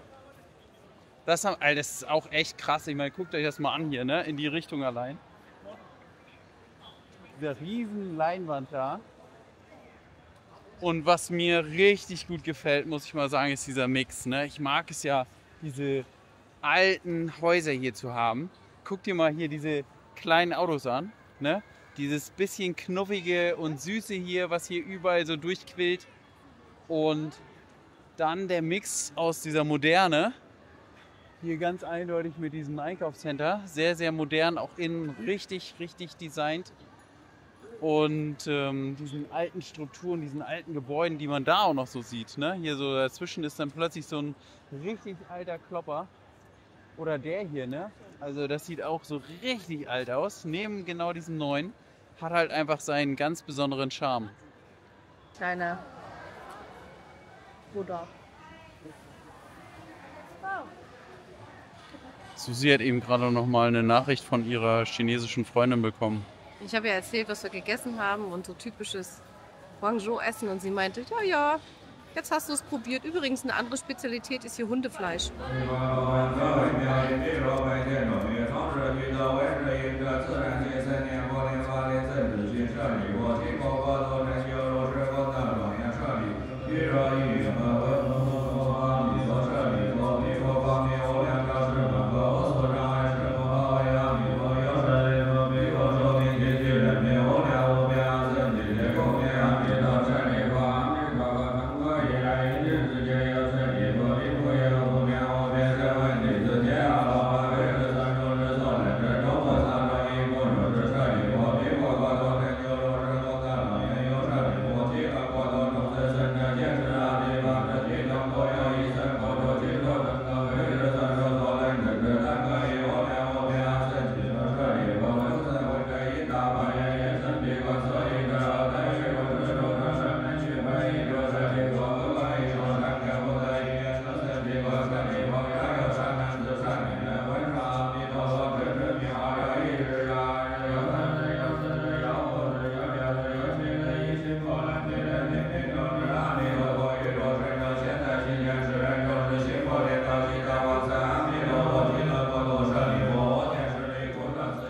Das ist auch echt krass. Ich meine, guckt euch das mal an hier, ne? In die Richtung allein. Diese riesen Leinwand da. Und was mir richtig gut gefällt, muss ich mal sagen, ist dieser Mix, ne? Ich mag es ja, diese alten Häuser hier zu haben. Guck dir mal hier diese kleinen Autos an, ne? Dieses bisschen knuffige und süße hier, was hier überall so durchquillt. Und dann der Mix aus dieser Moderne. Hier ganz eindeutig mit diesem Einkaufscenter. Sehr, sehr modern, auch innen richtig, richtig designt. Und diesen alten Strukturen, diesen alten Gebäuden, die man da auch noch so sieht. Ne? Hier so dazwischen ist dann plötzlich so ein richtig alter Klopper. Oder der hier, ne? Also das sieht auch so richtig alt aus. Neben genau diesem neuen hat halt einfach seinen ganz besonderen Charme. kleiner Bruder. Susi hat eben gerade noch mal eine Nachricht von ihrer chinesischen Freundin bekommen. Ich habe ja erzählt, was wir gegessen haben und so typisches Guangzhou-Essen und sie meinte, ja, ja, jetzt hast du es probiert. Übrigens, eine andere Spezialität ist hier Hundefleisch.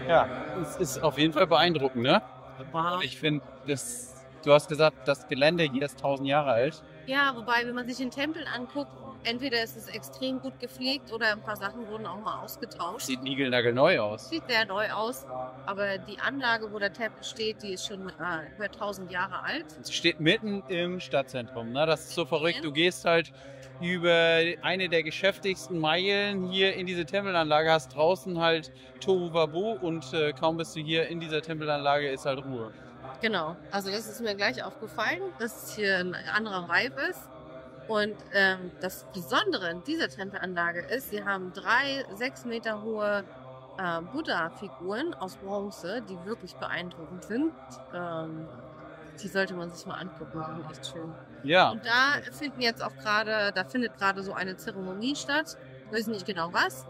Ja, es ist auf jeden Fall beeindruckend, ne? Ich finde, das Du hast gesagt, das Gelände hier ist 1000 Jahre alt. Ja, wobei, wenn man sich den Tempel anguckt, entweder ist es extrem gut gepflegt oder ein paar Sachen wurden auch mal ausgetauscht. Sieht niegelnagelneu aus. Sieht sehr neu aus, aber die Anlage, wo der Tempel steht, die ist schon über 1000 Jahre alt. Sie steht mitten im Stadtzentrum. Ne? Das ist so verrückt. Du gehst halt über eine der geschäftigsten Meilen hier in diese Tempelanlage, hast draußen halt Tohuwabohu und kaum bist du hier in dieser Tempelanlage, ist halt Ruhe. Genau, also das ist mir gleich aufgefallen, dass es hier ein anderer Vibe ist. Und das Besondere in dieser Tempelanlage ist, sie haben 3 6 Meter hohe Buddha-Figuren aus Bronze, die wirklich beeindruckend sind. Die sollte man sich mal angucken, die sind echt schön. Ja. Und da findet gerade so eine Zeremonie statt. Ich weiß nicht genau was,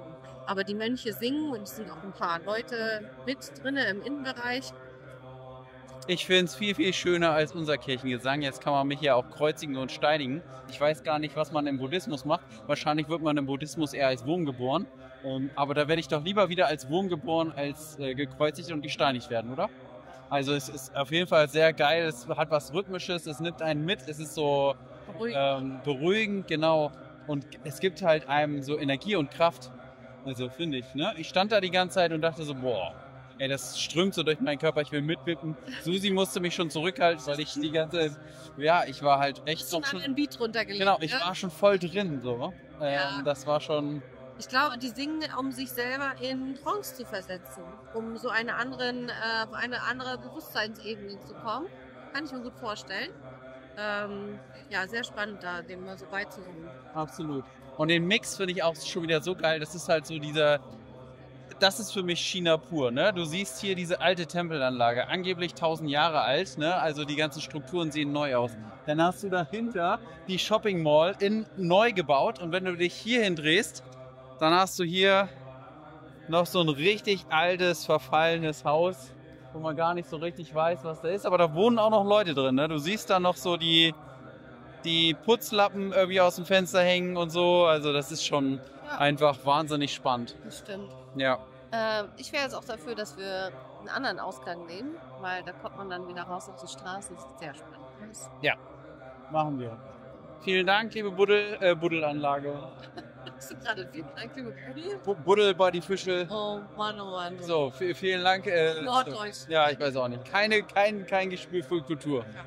aber die Mönche singen und es sind auch ein paar Leute mit drin im Innenbereich. Ich finde es viel, viel schöner als unser Kirchengesang. Jetzt kann man mich ja auch kreuzigen und steinigen. Ich weiß gar nicht, was man im Buddhismus macht. Wahrscheinlich wird man im Buddhismus eher als Wurm geboren. Aber da werde ich doch lieber wieder als Wurm geboren, als gekreuzigt und gesteinigt werden, oder? Also es ist auf jeden Fall sehr geil. Es hat was Rhythmisches, es nimmt einen mit. Es ist so beruhigend, genau. Und es gibt halt einem so Energie und Kraft. Also finde ich, ne? Ich stand da die ganze Zeit und dachte so, boah. Ey, das strömt so durch meinen Körper, ich will mitwippen. Susi musste mich schon zurückhalten, weil ich die ganze... Ja, ich war halt echt noch schon... Ein Beat runtergelegt. Genau, ich war schon voll drin, so. Ja. Das war schon... Ich glaube, die singen, um sich selber in Trance zu versetzen. Um so eine andere Bewusstseinsebene zu kommen. Kann ich mir gut vorstellen. Ja, sehr spannend da, dem mal so beizusingen. Absolut. Und den Mix finde ich auch schon wieder so geil. Das ist halt so dieser... Das ist für mich China pur, ne? Du siehst hier diese alte Tempelanlage, angeblich 1000 Jahre alt, ne? Also die ganzen Strukturen sehen neu aus. Dann hast du dahinter die Shopping Mall neu gebaut und wenn du dich hier hindrehst, dann hast du hier noch so ein richtig altes, verfallenes Haus, wo man gar nicht so richtig weiß, was da ist. Aber da wohnen auch noch Leute drin, ne? Du siehst da noch so die Putzlappen irgendwie aus dem Fenster hängen und so. Also das ist schon einfach wahnsinnig spannend. Das stimmt. Ja. Ich wäre jetzt auch dafür, dass wir einen anderen Ausgang nehmen, weil da kommt man dann wieder raus auf die Straße. Das ist sehr spannend. Ja, machen wir. Vielen Dank, liebe Buddelanlage. Hast du gerade vielen Dank, liebe Buddel? Buddel bei die Fische. Oh Mann, oh Mann. So, vielen Dank. Norddeutsch. Ja, ich weiß auch nicht. Kein Gespür für Kultur. Ja.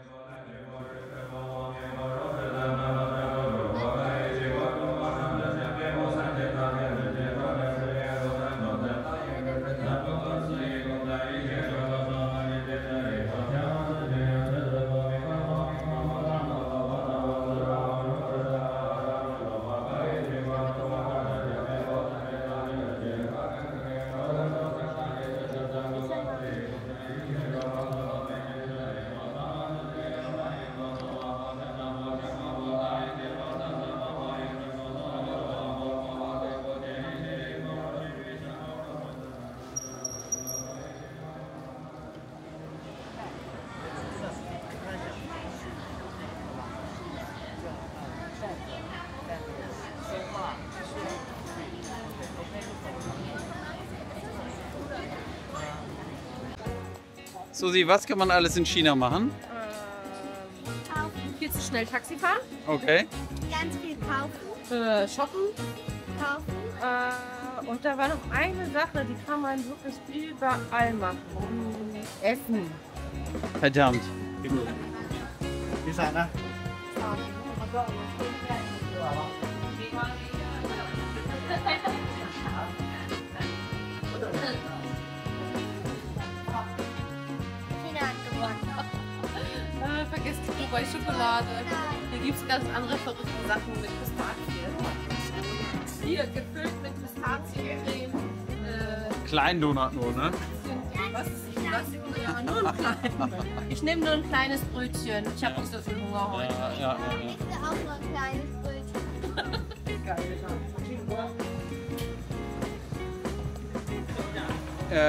Susi, was kann man alles in China machen? Kaufen. Viel zu schnell Taxi fahren. Okay. Ganz viel kaufen. Shoppen. Kaufen. Und da war noch eine Sache, die kann man wirklich überall machen. Essen. Verdammt. China hat gewonnen. Vergesst die Dubai-Schokolade. Hier gibt es ganz andere verrückte Sachen mit Pistazien. Hier gefüllt mit Pistaziencreme. Kleindonut nur, ne? Was ist das? Ja, nur ein kleines. Ich nehme nur ein kleines Brötchen. Ich habe nicht so viel Hunger heute. Ja. Ich will auch nur ein kleines Brötchen.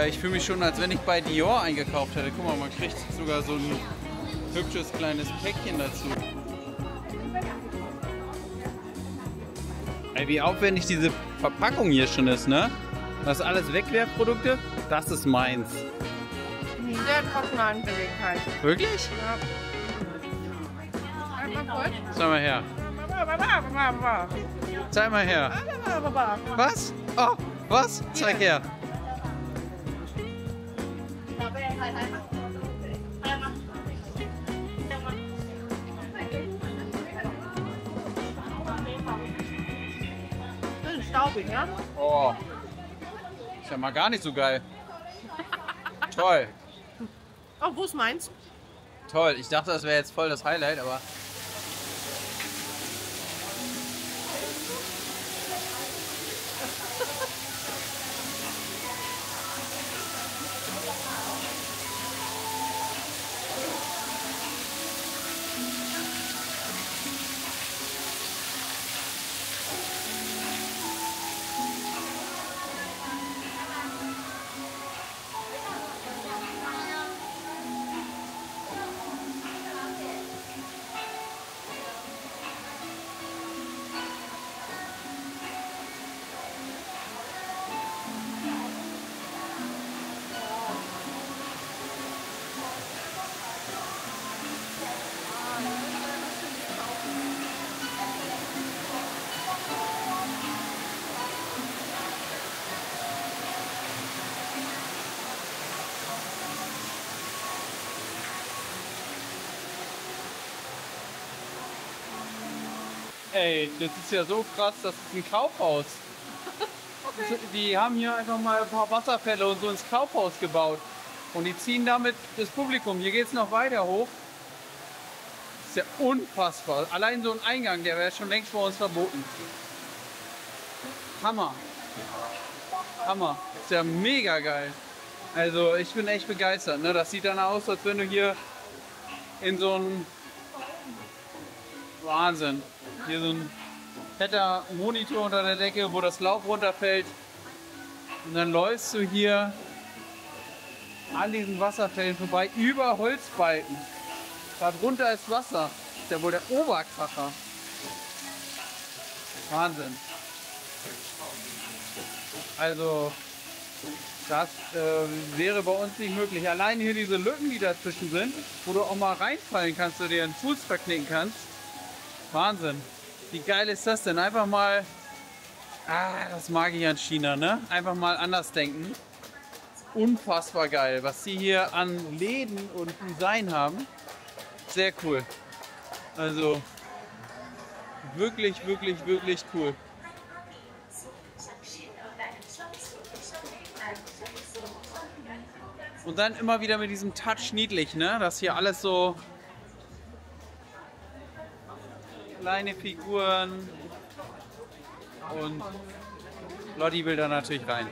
Ich fühle mich schon, als wenn ich bei Dior eingekauft hätte. Guck mal, man kriegt sogar so ein hübsches kleines Päckchen dazu. Ey, wie aufwendig diese Verpackung hier schon ist, ne? Das ist alles Zeig mal her. Zeig mal her. Was? Oh, was? Zeig her. Das ist staubig, ja? Oh. Ist ja mal gar nicht so geil. Toll. Oh, wo ist meins? Toll. Ich dachte, das wäre jetzt voll das Highlight, aber... Ey, das ist ja so krass, das ist ein Kaufhaus. Okay. Die haben hier einfach mal ein paar Wasserfälle und so ins Kaufhaus gebaut. Und die ziehen damit das Publikum. Hier geht es noch weiter hoch. Das ist ja unfassbar. Allein so ein Eingang, der wäre schon längst bei uns verboten. Hammer. Hammer. Ist ja mega geil. Also ich bin echt begeistert. Ne? Das sieht dann aus, als wenn du hier in so einem... Wahnsinn. Hier so ein fetter Monitor unter der Decke, wo das Laub runterfällt. Und dann läufst du hier an diesen Wasserfällen vorbei, über Holzbalken. Darunter ist Wasser. Das ist ja wohl der Oberkracher. Wahnsinn. Also, das wäre bei uns nicht möglich. Allein hier diese Lücken, die dazwischen sind, wo du auch mal reinfallen kannst, du dir den Fuß verknicken kannst. Wahnsinn. Wie geil ist das denn? Einfach mal, das mag ich an China, ne? Einfach mal anders denken. Unfassbar geil, was sie hier an Läden und Design haben. Sehr cool. Also, wirklich, wirklich, wirklich cool. Und dann immer wieder mit diesem Touch niedlich, ne? Dass hier alles so kleine Figuren und Lotti will da natürlich rein.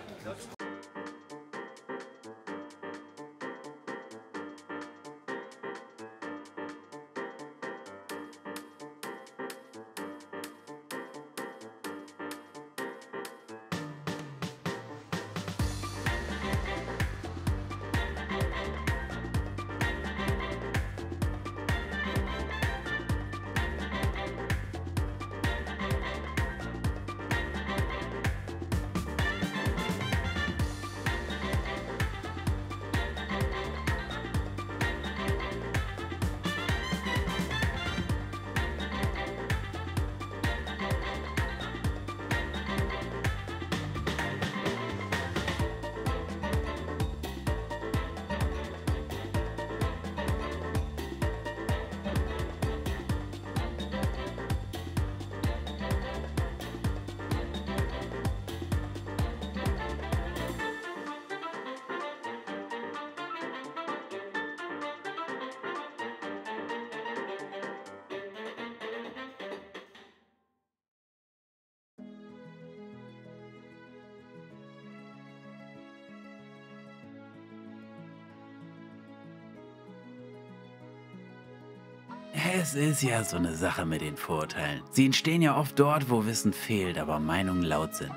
Es ist ja so eine Sache mit den Vorurteilen. Sie entstehen ja oft dort, wo Wissen fehlt, aber Meinungen laut sind.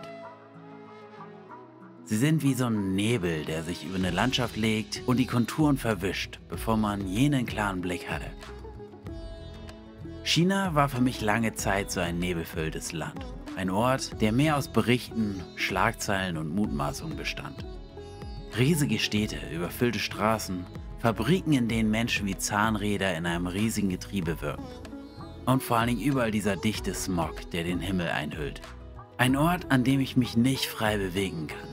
Sie sind wie so ein Nebel, der sich über eine Landschaft legt und die Konturen verwischt, bevor man jenen klaren Blick hatte. China war für mich lange Zeit so ein nebelfülltes Land. Ein Ort, der mehr aus Berichten, Schlagzeilen und Mutmaßungen bestand. Riesige Städte, überfüllte Straßen, Fabriken, in denen Menschen wie Zahnräder in einem riesigen Getriebe wirken. Und vor allen Dingen überall dieser dichte Smog, der den Himmel einhüllt. Ein Ort, an dem ich mich nicht frei bewegen kann.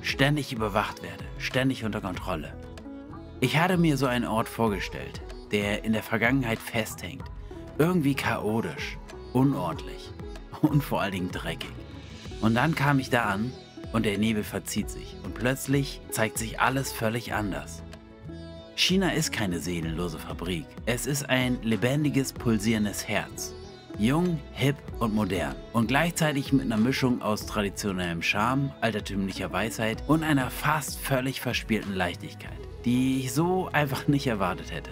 Ständig überwacht werde, ständig unter Kontrolle. Ich hatte mir so einen Ort vorgestellt, der in der Vergangenheit festhängt. Irgendwie chaotisch, unordentlich und vor allen Dingen dreckig. Und dann kam ich da an und der Nebel verzieht sich und plötzlich zeigt sich alles völlig anders. China ist keine seelenlose Fabrik. Es ist ein lebendiges, pulsierendes Herz. Jung, hip und modern. Und gleichzeitig mit einer Mischung aus traditionellem Charme, altertümlicher Weisheit und einer fast völlig verspielten Leichtigkeit, die ich so einfach nicht erwartet hätte.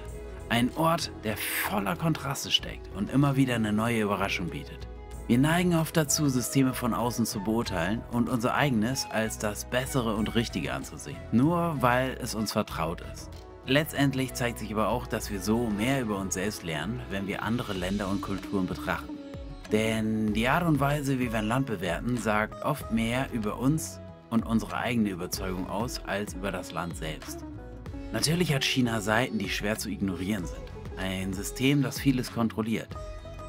Ein Ort, der voller Kontraste steckt und immer wieder eine neue Überraschung bietet. Wir neigen oft dazu, Systeme von außen zu beurteilen und unser eigenes als das Bessere und Richtige anzusehen. Nur weil es uns vertraut ist. Letztendlich zeigt sich aber auch, dass wir so mehr über uns selbst lernen, wenn wir andere Länder und Kulturen betrachten. Denn die Art und Weise, wie wir ein Land bewerten, sagt oft mehr über uns und unsere eigene Überzeugung aus, als über das Land selbst. Natürlich hat China Seiten, die schwer zu ignorieren sind. Ein System, das vieles kontrolliert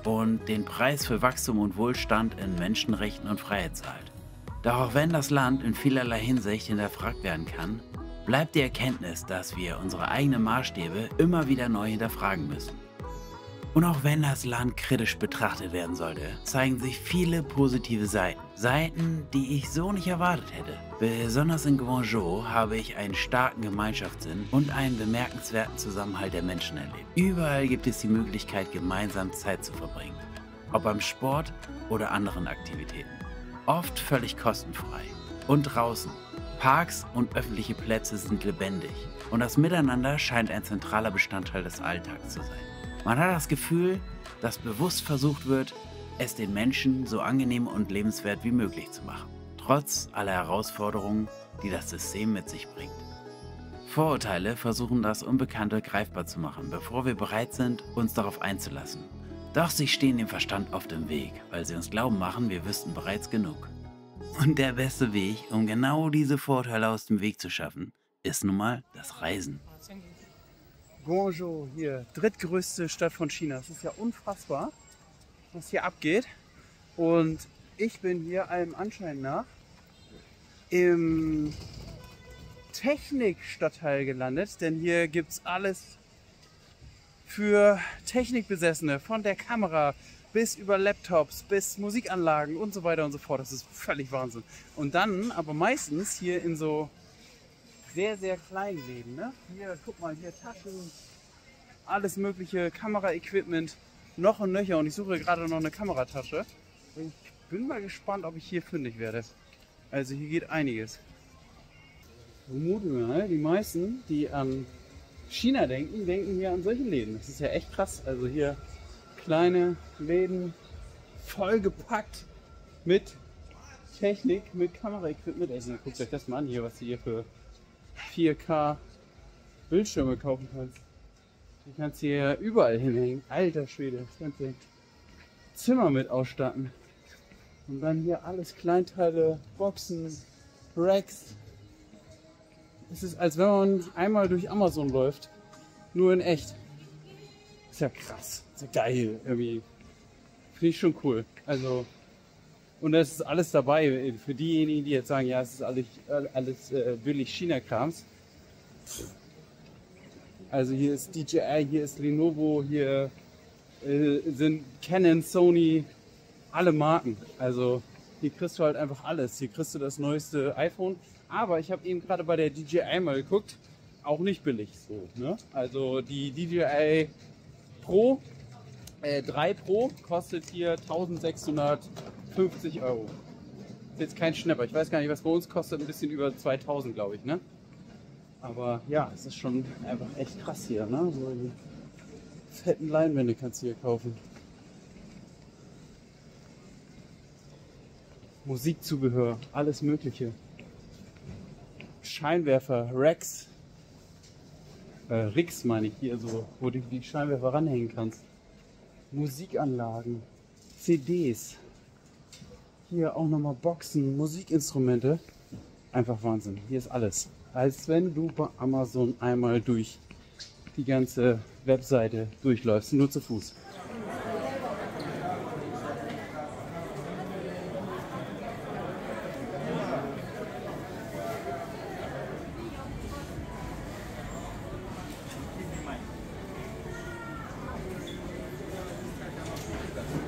und den Preis für Wachstum und Wohlstand in Menschenrechten und Freiheit zahlt. Doch auch wenn das Land in vielerlei Hinsicht hinterfragt werden kann, bleibt die Erkenntnis, dass wir unsere eigenen Maßstäbe immer wieder neu hinterfragen müssen. Und auch wenn das Land kritisch betrachtet werden sollte, zeigen sich viele positive Seiten. Seiten, die ich so nicht erwartet hätte. Besonders in Guangzhou habe ich einen starken Gemeinschaftssinn und einen bemerkenswerten Zusammenhalt der Menschen erlebt. Überall gibt es die Möglichkeit, gemeinsam Zeit zu verbringen. Ob beim Sport oder anderen Aktivitäten. Oft völlig kostenfrei. Und draußen. Parks und öffentliche Plätze sind lebendig und das Miteinander scheint ein zentraler Bestandteil des Alltags zu sein. Man hat das Gefühl, dass bewusst versucht wird, es den Menschen so angenehm und lebenswert wie möglich zu machen, trotz aller Herausforderungen, die das System mit sich bringt. Vorurteile versuchen das Unbekannte greifbar zu machen, bevor wir bereit sind, uns darauf einzulassen. Doch sie stehen dem Verstand oft im Weg, weil sie uns glauben machen, wir wüssten bereits genug. Und der beste Weg, um genau diese Vorteile aus dem Weg zu schaffen, ist nun mal das Reisen. Guangzhou hier, drittgrößte Stadt von China. Es ist ja unfassbar, was hier abgeht. Und ich bin hier allem Anschein nach im Technikstadtteil gelandet, denn hier gibt es alles für Technikbesessene, von der Kamera bis über Laptops, bis Musikanlagen und so weiter und so fort. Das ist völlig Wahnsinn. Und dann aber meistens hier in so sehr, sehr kleinen Läden. Ne? Hier, guck mal, hier Taschen, alles mögliche, Kameraequipment, noch und nöcher. Und ich suche gerade noch eine Kameratasche. Ich bin mal gespannt, ob ich hier fündig werde. Also hier geht einiges. Vermute mal, die meisten, die an China denken, denken hier an solche Läden. Das ist ja echt krass. Also hier kleine Läden, vollgepackt mit Technik, mit Kameraequipment. Also guckt euch das mal an hier, was du hier für 4K Bildschirme kaufen kannst. Die kannst du hier überall hinhängen. Alter Schwede, das ganze Zimmer mit ausstatten. Und dann hier alles Kleinteile, Boxen, Racks. Es ist, als wenn man einmal durch Amazon läuft, nur in echt. Ist ja krass, ist ja geil irgendwie. Finde ich schon cool. Also, und es ist alles dabei für diejenigen, die jetzt sagen, ja, es ist alles billig China-Krams. Also hier ist DJI, hier ist Lenovo, hier sind Canon, Sony, alle Marken. Also hier kriegst du halt einfach alles. Hier kriegst du das neueste iPhone. Aber ich habe eben gerade bei der DJI mal geguckt, auch nicht billig so. Ne? Also die DJI Pro 3 Pro kostet hier 1650 Euro. Ist jetzt kein Schnapper. Ich weiß gar nicht, was bei uns kostet. Ein bisschen über 2000, glaube ich. Ne? Aber ja, es ist schon einfach echt krass hier. Ne? So die fetten Leinwände kannst du hier kaufen. Musikzubehör, alles Mögliche. Scheinwerfer, Racks. Rigs meine ich hier so, wo du die Scheinwerfer ranhängen kannst. Musikanlagen, CDs. Hier auch nochmal Boxen, Musikinstrumente. Einfach Wahnsinn. Hier ist alles. Als wenn du bei Amazon einmal durch die ganze Webseite durchläufst, nur zu Fuß.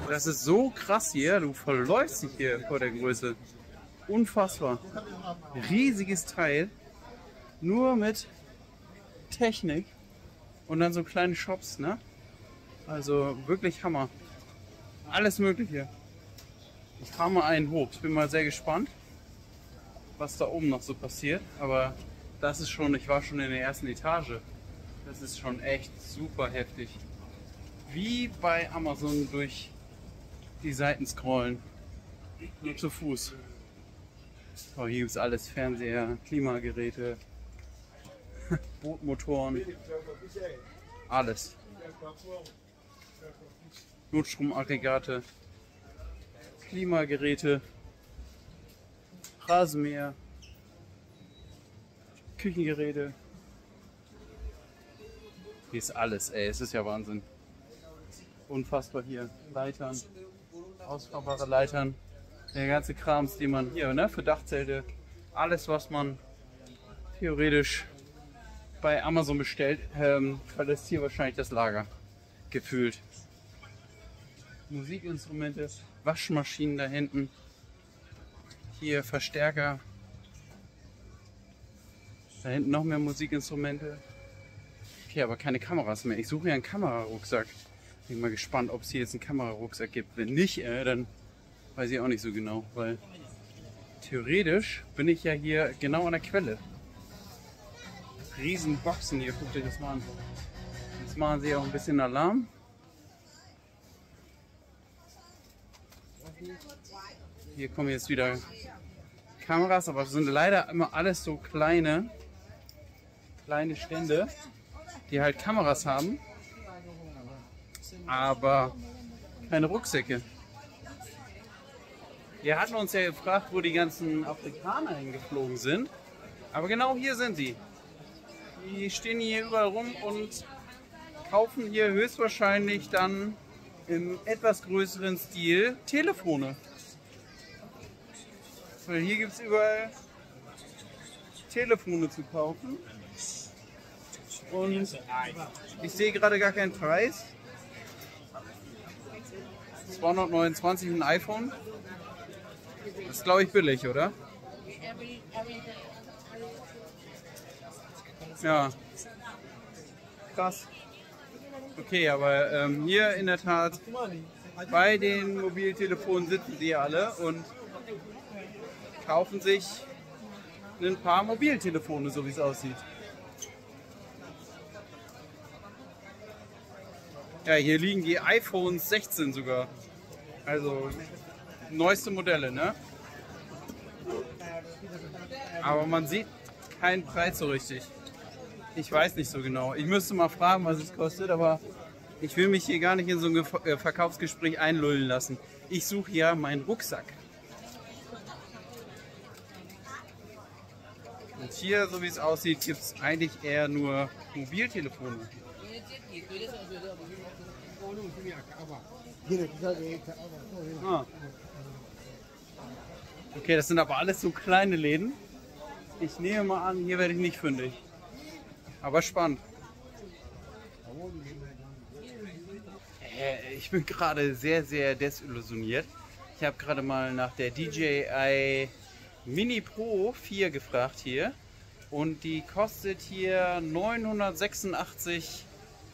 Das ist so krass hier, du verläufst dich hier vor der Größe. Unfassbar. Riesiges Teil, nur mit Technik und dann so kleine Shops, ne? Also wirklich Hammer. Alles Mögliche. Ich fahre mal einen hoch. Ich bin mal sehr gespannt, was da oben noch so passiert. Aber das ist schon, ich war schon in der ersten Etage. Das ist schon echt super heftig. Wie bei Amazon durch die Seiten scrollen. Nur zu Fuß. Oh, hier gibt es alles. Fernseher, Klimageräte, Bootmotoren. Alles. Notstromaggregate, Klimageräte, Rasenmäher, Küchengeräte. Hier ist alles, ey, es ist ja Wahnsinn. Unfassbar hier. Leitern, ausfahrbare Leitern, der ganze Krams, den man hier, ne, für Dachzelte, alles was man theoretisch bei Amazon bestellt, verlässt hier wahrscheinlich das Lager. Gefühlt. Musikinstrumente, Waschmaschinen da hinten. Hier Verstärker. Da hinten noch mehr Musikinstrumente. Okay, aber keine Kameras mehr. Ich suche hier einen Kamerarucksack. Bin mal gespannt, ob es hier jetzt einen Kamerarucksack gibt. Wenn nicht, dann weiß ich auch nicht so genau. Weil theoretisch bin ich ja hier genau an der Quelle. Riesen Boxen hier, guckt euch das mal an. Jetzt machen sie auch ein bisschen Alarm. Hier kommen jetzt wieder Kameras, aber es sind leider immer alles so kleine Stände, die halt Kameras haben, aber keine Rucksäcke. Wir hatten uns ja gefragt, wo die ganzen Afrikaner hingeflogen sind, aber genau hier sind sie. Die stehen hier überall rum und kaufen hier höchstwahrscheinlich dann im etwas größeren Stil Telefone. Weil hier gibt es überall Telefone zu kaufen. Und ich sehe gerade gar keinen Preis. 229 ein iPhone. Das ist, glaube ich, billig, oder? Ja. Krass. Okay, aber hier in der Tat bei den Mobiltelefonen sitzen die alle und kaufen sich ein paar Mobiltelefone, so wie es aussieht. Ja, hier liegen die iPhones 16 sogar. Also neueste Modelle, ne? Aber man sieht keinen Preis so richtig. Ich weiß nicht so genau. Ich müsste mal fragen, was es kostet, aber ich will mich hier gar nicht in so ein Verkaufsgespräch einlullen lassen. Ich suche ja meinen Rucksack. Und hier, so wie es aussieht, gibt es eigentlich eher nur Mobiltelefone. Ah. Okay, das sind aber alles so kleine Läden. Ich nehme mal an, hier werde ich nicht fündig. Aber spannend. Ich bin gerade sehr, sehr desillusioniert. Ich habe gerade mal nach der DJI Mini Pro 4 gefragt hier. Und die kostet hier 986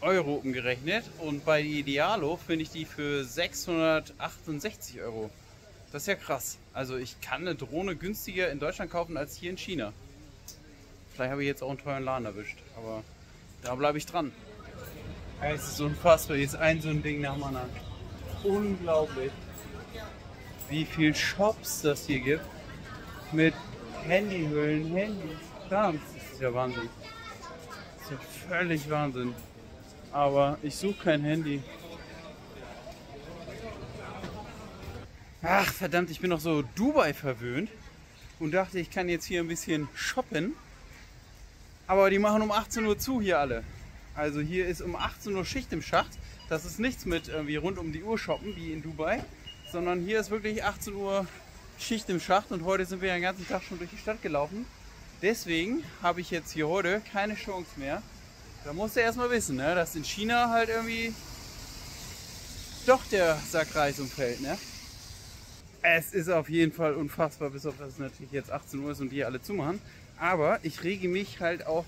€ umgerechnet. Und bei Idealo finde ich die für 668 €. Das ist ja krass. Also ich kann eine Drohne günstiger in Deutschland kaufen als hier in China. Vielleicht habe ich jetzt auch einen teuren Laden erwischt, aber da bleibe ich dran. Es ist unfassbar, jetzt ein so ein Ding nach dem anderen. Unglaublich, wie viele Shops das hier gibt mit Handyhüllen, Handys. Das ist ja Wahnsinn. Das ist ja völlig Wahnsinn. Aber ich suche kein Handy. Ach verdammt, ich bin noch so Dubai verwöhnt und dachte, ich kann jetzt hier ein bisschen shoppen. Aber die machen um 18 Uhr zu hier alle. Also hier ist um 18 Uhr Schicht im Schacht. Das ist nichts mit irgendwie rund um die Uhr shoppen wie in Dubai, sondern hier ist wirklich 18 Uhr Schicht im Schacht und heute sind wir den ganzen Tag schon durch die Stadt gelaufen. Deswegen habe ich jetzt hier heute keine Chance mehr. Da musst du erstmal wissen, ne, dass in China halt irgendwie doch der Sack Reis umfällt, ne? Es ist auf jeden Fall unfassbar, bis auf das es natürlich jetzt 18 Uhr ist und die alle zumachen. Aber ich rege mich halt auch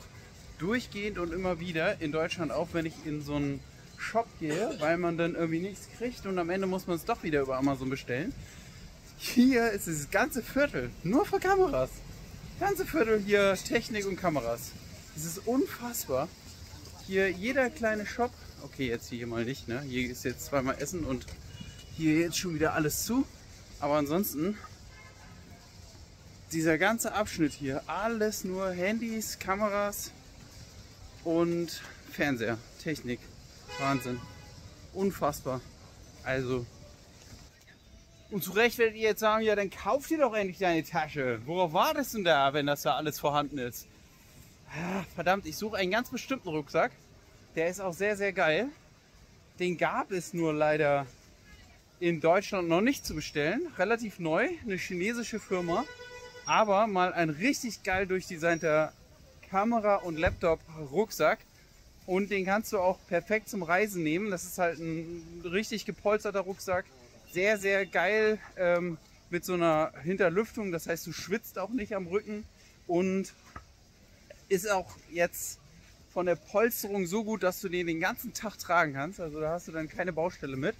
durchgehend und immer wieder in Deutschland auf, wenn ich in so einen Shop gehe, weil man dann irgendwie nichts kriegt und am Ende muss man es doch wieder über Amazon bestellen. Hier ist das ganze Viertel nur für Kameras. Ganze Viertel hier Technik und Kameras. Es ist unfassbar. Hier jeder kleine Shop, okay, jetzt hier mal nicht, ne? Hier ist jetzt zweimal Essen und hier jetzt schon wieder alles zu. Aber ansonsten, dieser ganze Abschnitt hier, alles nur Handys, Kameras und Fernseher, Technik. Wahnsinn. Unfassbar. Also, und zu Recht werdet ihr jetzt sagen, ja, dann kauf dir doch endlich deine Tasche. Worauf wartest du denn da, wenn das da alles vorhanden ist? Verdammt, ich suche einen ganz bestimmten Rucksack. Der ist auch sehr, sehr geil. Den gab es nur leider in Deutschland noch nicht zu bestellen. Relativ neu, eine chinesische Firma. Aber mal ein richtig geil durchdesignter Kamera- und Laptop-Rucksack. Und den kannst du auch perfekt zum Reisen nehmen. Das ist halt ein richtig gepolsterter Rucksack. Sehr, sehr geil mit so einer Hinterlüftung. Das heißt, du schwitzt auch nicht am Rücken. Und ist auch jetzt von der Polsterung so gut, dass du den ganzen Tag tragen kannst. Also da hast du dann keine Baustelle mit.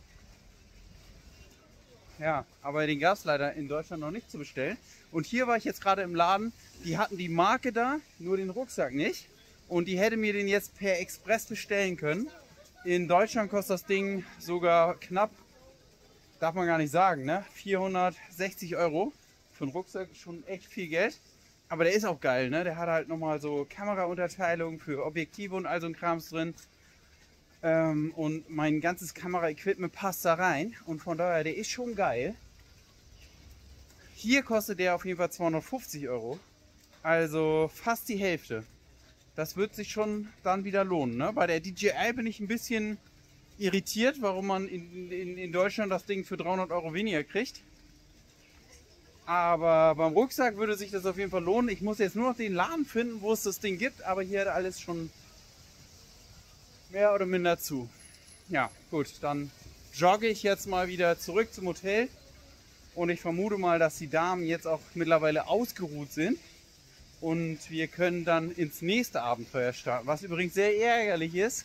Ja, aber den gab es leider in Deutschland noch nicht zu bestellen. Und hier war ich jetzt gerade im Laden. Die hatten die Marke da, nur den Rucksack nicht. Und die hätte mir den jetzt per Express bestellen können. In Deutschland kostet das Ding sogar knapp, darf man gar nicht sagen, ne? 460 Euro. Für einen Rucksack schon echt viel Geld. Aber der ist auch geil, ne? Der hat halt nochmal so Kameraunterteilung für Objektive und all so ein Krams drin. Und mein ganzes Kameraequipment passt da rein. Und von daher, der ist schon geil. Hier kostet der auf jeden Fall 250 Euro. Also fast die Hälfte. Das wird sich schon dann wieder lohnen, ne? Bei der DJI bin ich ein bisschen irritiert, warum man in Deutschland das Ding für 300 Euro weniger kriegt. Aber beim Rucksack würde sich das auf jeden Fall lohnen. Ich muss jetzt nur noch den Laden finden, wo es das Ding gibt. Aber hier hat alles schon mehr oder minder zu. Ja, gut, dann jogge ich jetzt mal wieder zurück zum Hotel. Und ich vermute mal, dass die Damen jetzt auch mittlerweile ausgeruht sind. Und wir können dann ins nächste Abenteuer starten. Was übrigens sehr ärgerlich ist.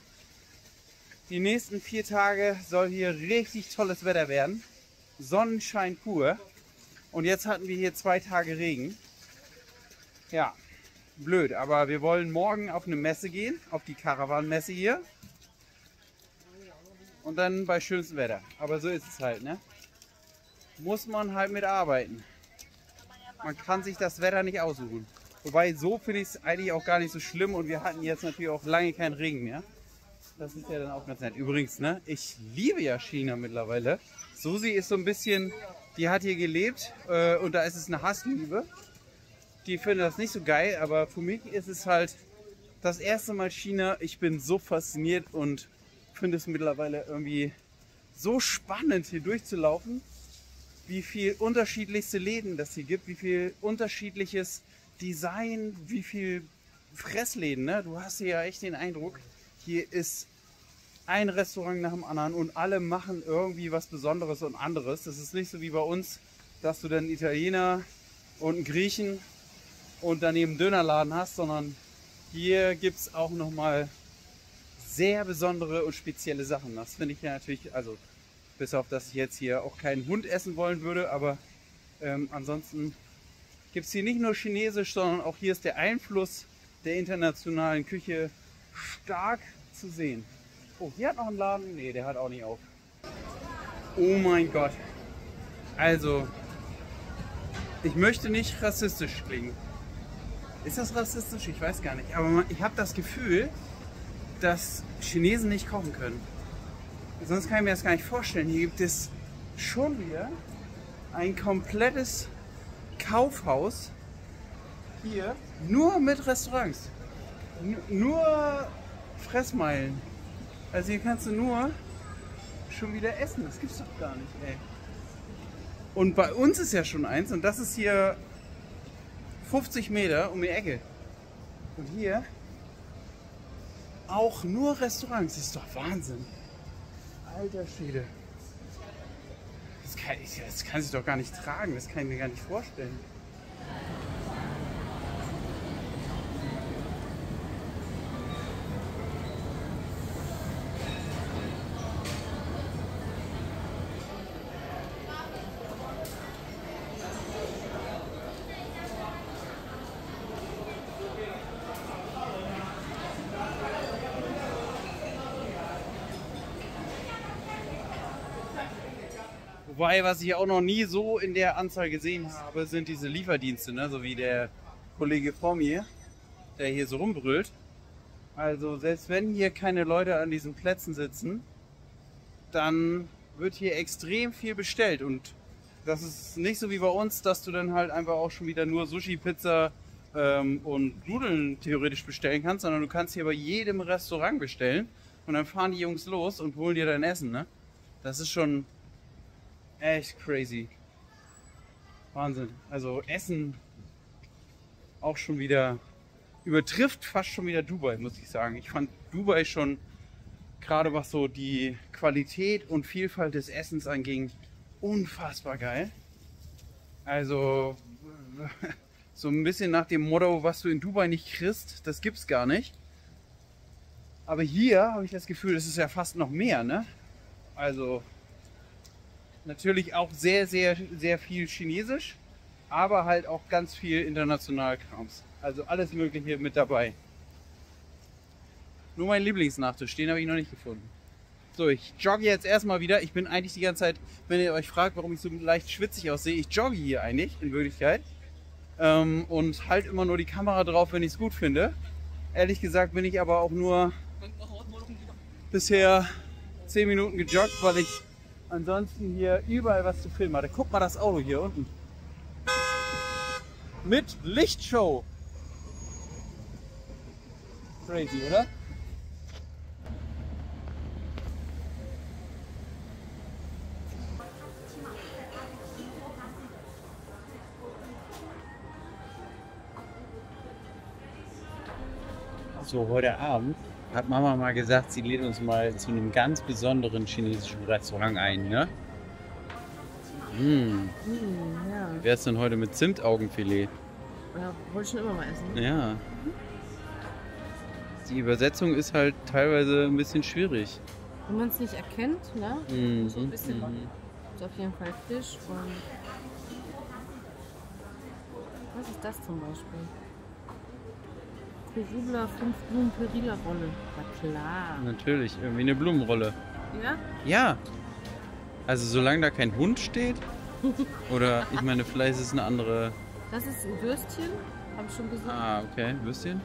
Die nächsten 4 Tage soll hier richtig tolles Wetter werden. Sonnenschein pur. Und jetzt hatten wir hier 2 Tage Regen. Ja, blöd. Aber wir wollen morgen auf eine Messe gehen. Auf die Caravan-Messe hier. Und dann bei schönstem Wetter. Aber so ist es halt, ne? Muss man halt mitarbeiten. Man kann sich das Wetter nicht aussuchen. Wobei, so finde ich es eigentlich auch gar nicht so schlimm. Und wir hatten jetzt natürlich auch lange keinen Regen mehr. Das ist ja dann auch ganz nett. Übrigens, ne? Ich liebe ja China mittlerweile. Susi ist so ein bisschen... Die hat hier gelebt und da ist es eine Hassliebe. Die finden das nicht so geil, aber für mich ist es halt das erste Mal China. Ich bin so fasziniert und finde es mittlerweile irgendwie so spannend, hier durchzulaufen. Wie viel unterschiedlichste Läden das hier gibt, wie viel unterschiedliches Design, wie viel Fressläden. Ne? Du hast hier ja echt den Eindruck, hier ist ein Restaurant nach dem anderen und alle machen irgendwie was Besonderes und anderes. Das ist nicht so wie bei uns, dass du dann einen Italiener und einen Griechen und daneben einen Dönerladen hast, sondern hier gibt es auch nochmal sehr besondere und spezielle Sachen. Das finde ich ja natürlich, also bis auf, dass ich jetzt hier auch keinen Hund essen wollen würde, aber ansonsten gibt es hier nicht nur Chinesisch, sondern auch hier ist der Einfluss der internationalen Küche stark zu sehen. Oh, hier hat noch ein Laden. Nee, der hat auch nicht auf. Oh mein Gott. Also, ich möchte nicht rassistisch klingen. Ist das rassistisch? Ich weiß gar nicht. Aber ich habe das Gefühl, dass Chinesen nicht kochen können. Sonst kann ich mir das gar nicht vorstellen. Hier gibt es schon wieder ein komplettes Kaufhaus. Hier nur mit Restaurants. Nur Fressmeilen. Also hier kannst du nur schon wieder essen. Das gibt's doch gar nicht, ey. Und bei uns ist ja schon eins und das ist hier 50 Meter um die Ecke. Und hier auch nur Restaurants. Das ist doch Wahnsinn. Alter Schwede. Das kann sich doch gar nicht tragen, das kann ich mir gar nicht vorstellen. Wobei, was ich auch noch nie so in der Anzahl gesehen habe, sind diese Lieferdienste, ne? So wie der Kollege vor mir, der hier so rumbrüllt. Also selbst wenn hier keine Leute an diesen Plätzen sitzen, dann wird hier extrem viel bestellt. Und das ist nicht so wie bei uns, dass du dann halt einfach auch schon wieder nur Sushi, Pizza und Nudeln theoretisch bestellen kannst, sondern du kannst hier bei jedem Restaurant bestellen und dann fahren die Jungs los und holen dir dein Essen, ne? Das ist schon echt crazy. Wahnsinn. Also Essen auch schon wieder übertrifft fast schon wieder Dubai, muss ich sagen. Ich fand Dubai schon, gerade was so die Qualität und Vielfalt des Essens anging, unfassbar geil. Also so ein bisschen nach dem Motto, was du in Dubai nicht kriegst, das gibt's gar nicht. Aber hier habe ich das Gefühl, das ist ja fast noch mehr, ne? Also natürlich auch sehr, sehr, sehr viel Chinesisch, aber halt auch ganz viel international Krams. Also alles Mögliche mit dabei. Nur mein Lieblingsnachtisch, den habe ich noch nicht gefunden. So, ich jogge jetzt erstmal wieder. Ich bin eigentlich die ganze Zeit, wenn ihr euch fragt, warum ich so leicht schwitzig aussehe, ich jogge hier eigentlich in Wirklichkeit. Und halt immer nur die Kamera drauf, wenn ich es gut finde. Ehrlich gesagt bin ich aber auch nur bisher 10 Minuten gejoggt, weil ich ansonsten hier überall was zu filmen hatte. Guck mal das Auto hier unten. Mit Lichtshow. Crazy, oder? So, heute Abend hat Mama mal gesagt, sie lädt uns mal zu einem ganz besonderen chinesischen Restaurant ein, ne? Ja. Wie wär's denn heute mit Zimtaugenfilet? Ja, wollte ich schon immer mal essen. Ja. Die Übersetzung ist halt teilweise ein bisschen schwierig. Wenn man es nicht erkennt, ne? So ein bisschen. Ist auf jeden Fall Fisch und. Was ist das zum Beispiel? Kurubla 5 Blumen Perilla Rolle. Na klar. Natürlich, irgendwie eine Blumenrolle. Ja? Ja. Also solange da kein Hund steht. Oder ich meine, vielleicht ist es eine andere. Das ist ein Würstchen. Habe ich schon gesehen. Ah, okay. Würstchen.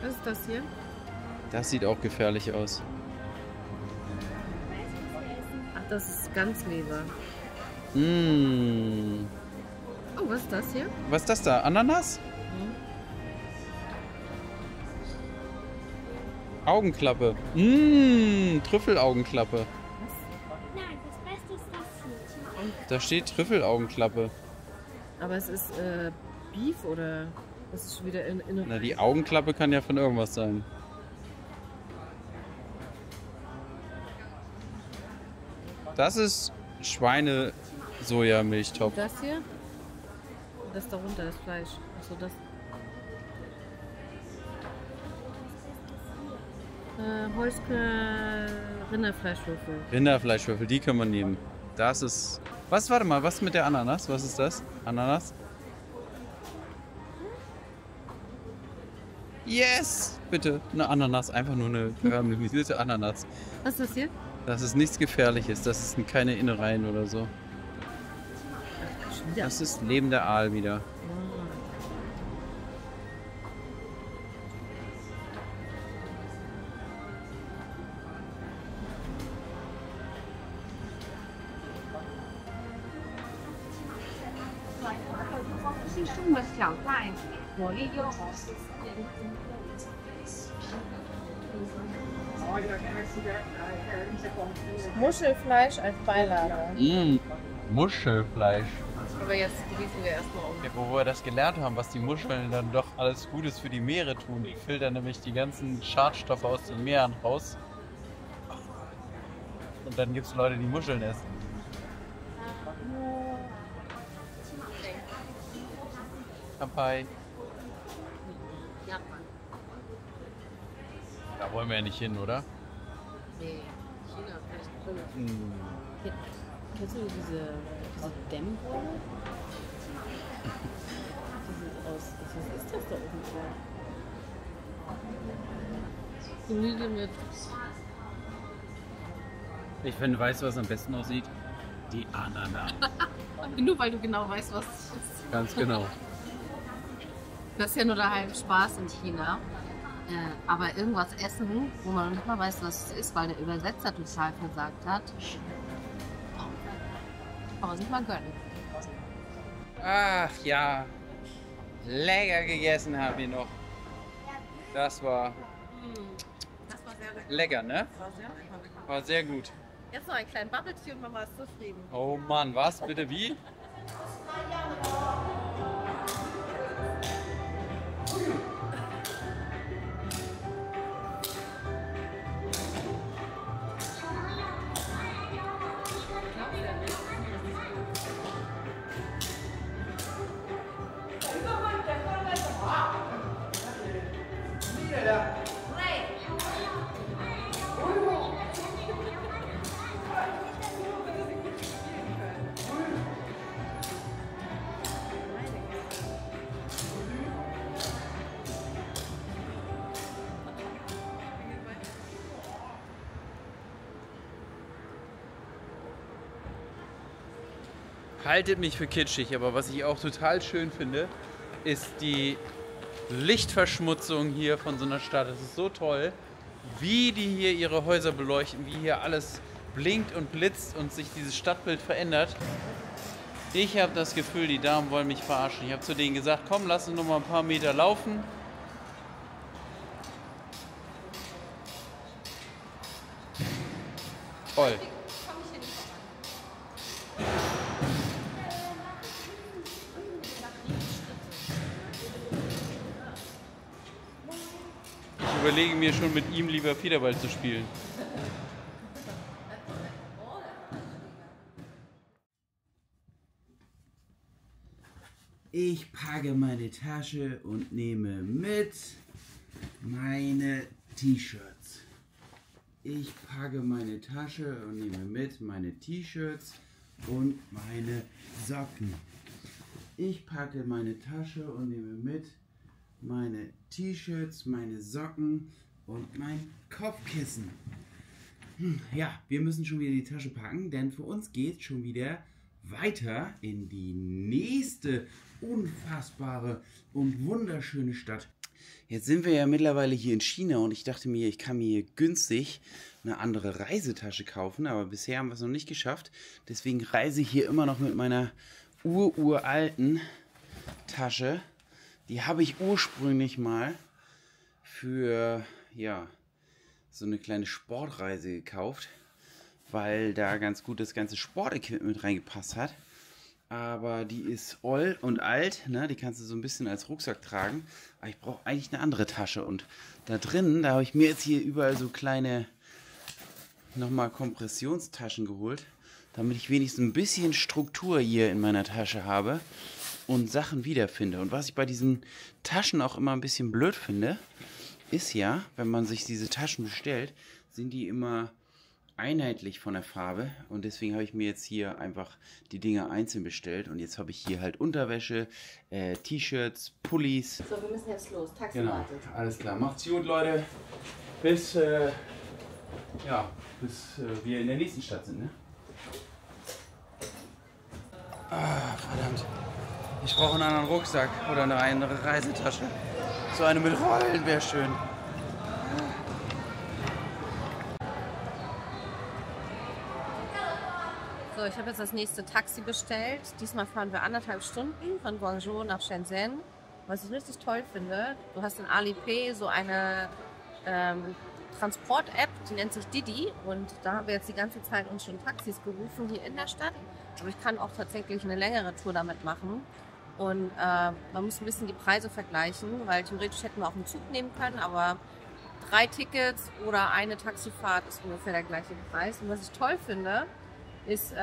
Was ist das hier? Das sieht auch gefährlich aus. Ach, das ist Ganzleber. Mmh. Oh, was ist das hier? Was ist das da? Ananas? Augenklappe. Trüffelaugenklappe. Nein, das Beste ist das hier. Da steht Trüffelaugenklappe. Aber es ist Beef oder das ist schon wieder in Na, die Augenklappe kann ja von irgendwas sein. Das ist Schweine-Sojamilchtopf. Das hier? Und das darunter, das Fleisch. Achso, das. Holzke Rinderfleischwürfel. Rinderfleischwürfel, die können wir nehmen. Das ist. Was, warte mal, was mit der Ananas? Was ist das? Ananas? Yes! Bitte, eine Ananas, einfach nur eine karamellisierte Ananas. Was ist das hier? Das ist nichts Gefährliches, das ist keine Innereien oder so. Ja. Das ist lebender Aal wieder. Muschelfleisch als Beilage. Muschelfleisch. Aber jetzt gießen wir erstmal um. Ja, wo wir das gelernt haben, was die Muscheln dann doch alles Gutes für die Meere tun. Die filtern nämlich die ganzen Schadstoffe aus den Meeren raus. und dann gibt es Leute, die Muscheln essen. Kampai. Japan. Da wollen wir ja nicht hin, oder? Nee, China, vielleicht drin. Kennst du diese Dämmrolle? Was ist das da oben drauf? Gemüse mit. Ich finde, weißt du, was am besten aussieht? Die Ananas. Nur weil du genau weißt, was das ist. Ganz genau. Das ist ja nur der halbe Spaß in China. Aber irgendwas essen, wo man nicht mal weiß, was es ist, weil der Übersetzer total versagt hat. Aber sich mal gönnen. Ach ja, lecker gegessen haben wir noch. Das war Das war sehr lecker. lecker, ne? War sehr lecker. War sehr gut. Jetzt noch ein kleinen Bubble Tea und Mama ist zufrieden. Oh Mann, was? Bitte wie? Haltet mich für kitschig, aber was ich auch total schön finde, ist die Lichtverschmutzung hier von so einer Stadt. Es ist so toll, wie die hier ihre Häuser beleuchten, wie hier alles blinkt und blitzt und sich dieses Stadtbild verändert. Ich habe das Gefühl, die Damen wollen mich verarschen. Ich habe zu denen gesagt, komm, lass uns noch mal ein paar Meter laufen. Toll. Ich überlege mir schon, mit ihm lieber Federball zu spielen. Ich packe meine Tasche und nehme mit meine T-Shirts. Ich packe meine Tasche und nehme mit meine T-Shirts und meine Socken. Ich packe meine Tasche und nehme mit meine T-Shirts, meine Socken und mein Kopfkissen. Ja, wir müssen schon wieder die Tasche packen, denn für uns geht schon wieder weiter in die nächste unfassbare und wunderschöne Stadt. Jetzt sind wir ja mittlerweile hier in China und ich dachte mir, ich kann mir hier günstig eine andere Reisetasche kaufen, aber bisher haben wir es noch nicht geschafft. Deswegen reise ich hier immer noch mit meiner uralten Tasche. Die habe ich ursprünglich mal für, ja, so eine kleine Sportreise gekauft, weil da ganz gut das ganze Sportequipment mit reingepasst hat. Aber die ist oll und alt, ne? Die kannst du so ein bisschen als Rucksack tragen. Aber ich brauche eigentlich eine andere Tasche. Und da drin, da habe ich mir jetzt hier überall so kleine, nochmal Kompressionstaschen geholt, damit ich wenigstens ein bisschen Struktur hier in meiner Tasche habe und Sachen wiederfinde. Und was ich bei diesen Taschen auch immer ein bisschen blöd finde, ist ja, wenn man sich diese Taschen bestellt, sind die immer einheitlich von der Farbe. Und deswegen habe ich mir jetzt hier einfach die Dinger einzeln bestellt. Und jetzt habe ich hier halt Unterwäsche, T-Shirts, Pullis. So, wir müssen jetzt los. Taxi Genau, wartet. alles klar. Macht's gut, Leute. Bis wir in der nächsten Stadt sind, ne? Ah, verdammt. Ich brauche einen anderen Rucksack oder eine andere Reisetasche. So eine mit Rollen wäre schön. So, ich habe jetzt das nächste Taxi bestellt. Diesmal fahren wir 1,5 Stunden von Guangzhou nach Shenzhen. Was ich richtig toll finde, du hast in Alipay so eine Transport-App, die nennt sich Didi. Und da haben wir jetzt die ganze Zeit uns schon Taxis gerufen hier in der Stadt. Aber ich kann auch tatsächlich eine längere Tour damit machen. Und man muss ein bisschen die Preise vergleichen, weil theoretisch hätten wir auch einen Zug nehmen können, aber 3 Tickets oder eine Taxifahrt ist ungefähr der gleiche Preis. Und was ich toll finde, ist,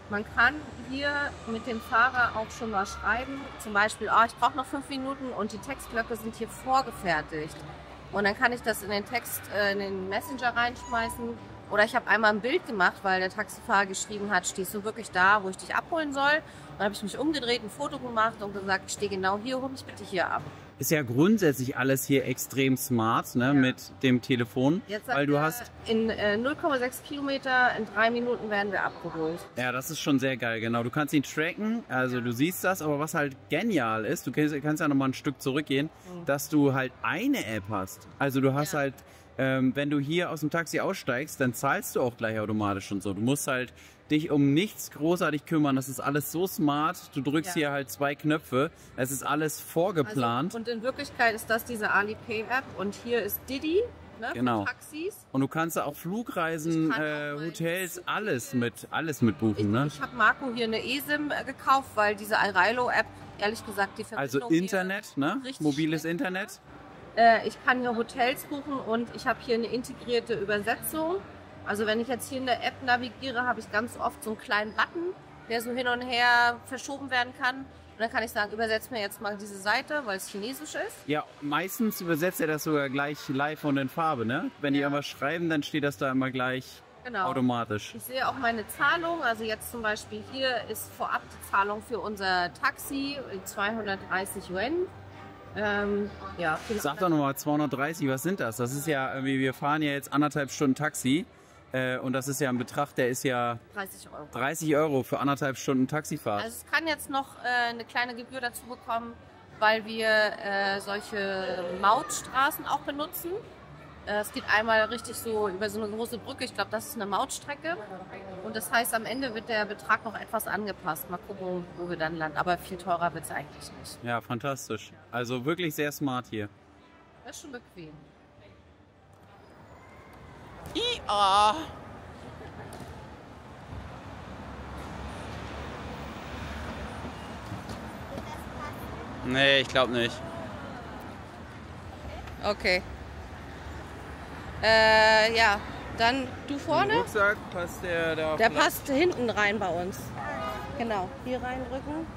man kann hier mit dem Fahrer auch schon mal schreiben, zum Beispiel, ich brauche noch 5 Minuten und die Textblöcke sind hier vorgefertigt. Und dann kann ich das in den Text, in den Messenger reinschmeißen. Oder ich habe einmal ein Bild gemacht, weil der Taxifahrer geschrieben hat, stehst du wirklich da, wo ich dich abholen soll? Dann habe ich mich umgedreht, ein Foto gemacht und gesagt, ich stehe genau hier, hol mich bitte hier ab. Ist ja grundsätzlich alles hier extrem smart, ne, mit dem Telefon, Jetzt weil du hast... In 0,6 Kilometer, in 3 Minuten werden wir abgeholt. Ja, das ist schon sehr geil, genau. Du kannst ihn tracken, also du siehst das, aber was halt genial ist, du kannst ja nochmal ein Stück zurückgehen, dass du halt eine App hast. Also du hast halt, wenn du hier aus dem Taxi aussteigst, dann zahlst du auch gleich automatisch und so. Du musst halt dich um nichts großartig kümmern. Das ist alles so smart. Du drückst hier halt 2 Knöpfe. Es ist alles vorgeplant. Also, und in Wirklichkeit ist das diese Alipay-App und hier ist Didi, ne, genau. für Taxis. Und du kannst da auch Flugreisen, Hotels, alles mit buchen, ne? Ich habe Marco hier eine eSIM gekauft, weil diese Alrailo-App, ehrlich gesagt, die Verbindung Also Internet, ne? Mobiles Internet. Ich kann hier Hotels buchen und ich habe hier eine integrierte Übersetzung. Also wenn ich jetzt hier in der App navigiere, habe ich ganz oft so einen kleinen Button, der so hin und her verschoben werden kann. Und dann kann ich sagen, übersetzt mir jetzt mal diese Seite, weil es chinesisch ist. Ja, meistens übersetzt er das sogar gleich live und in Farbe, ne? Wenn die irgendwas schreiben, dann steht das da immer gleich automatisch. Ich sehe auch meine Zahlung. Also jetzt zum Beispiel hier ist vorab die Zahlung für unser Taxi, 230 Yuan. Ja, sag doch nochmal 230, was sind das? Das ist ja irgendwie, wir fahren ja jetzt 1,5 Stunden Taxi und das ist ja ein Betrag, der ist ja 30 Euro. 30 Euro für 1,5 Stunden Taxifahrt. Also es kann jetzt noch eine kleine Gebühr dazu bekommen, weil wir solche Mautstraßen auch benutzen. Es geht einmal richtig so über so eine große Brücke. Ich glaube, das ist eine Mautstrecke. Und das heißt, am Ende wird der Betrag noch etwas angepasst. Mal gucken, wo wir dann landen. Aber viel teurer wird es eigentlich nicht. Ja, fantastisch. Also wirklich sehr smart hier. Das ist schon bequem. Ja. Nee, ich glaube nicht. Okay. Ja, dann du vorne. Rucksack passt der da. Der passt hinten rein bei uns. Genau, hier reindrücken.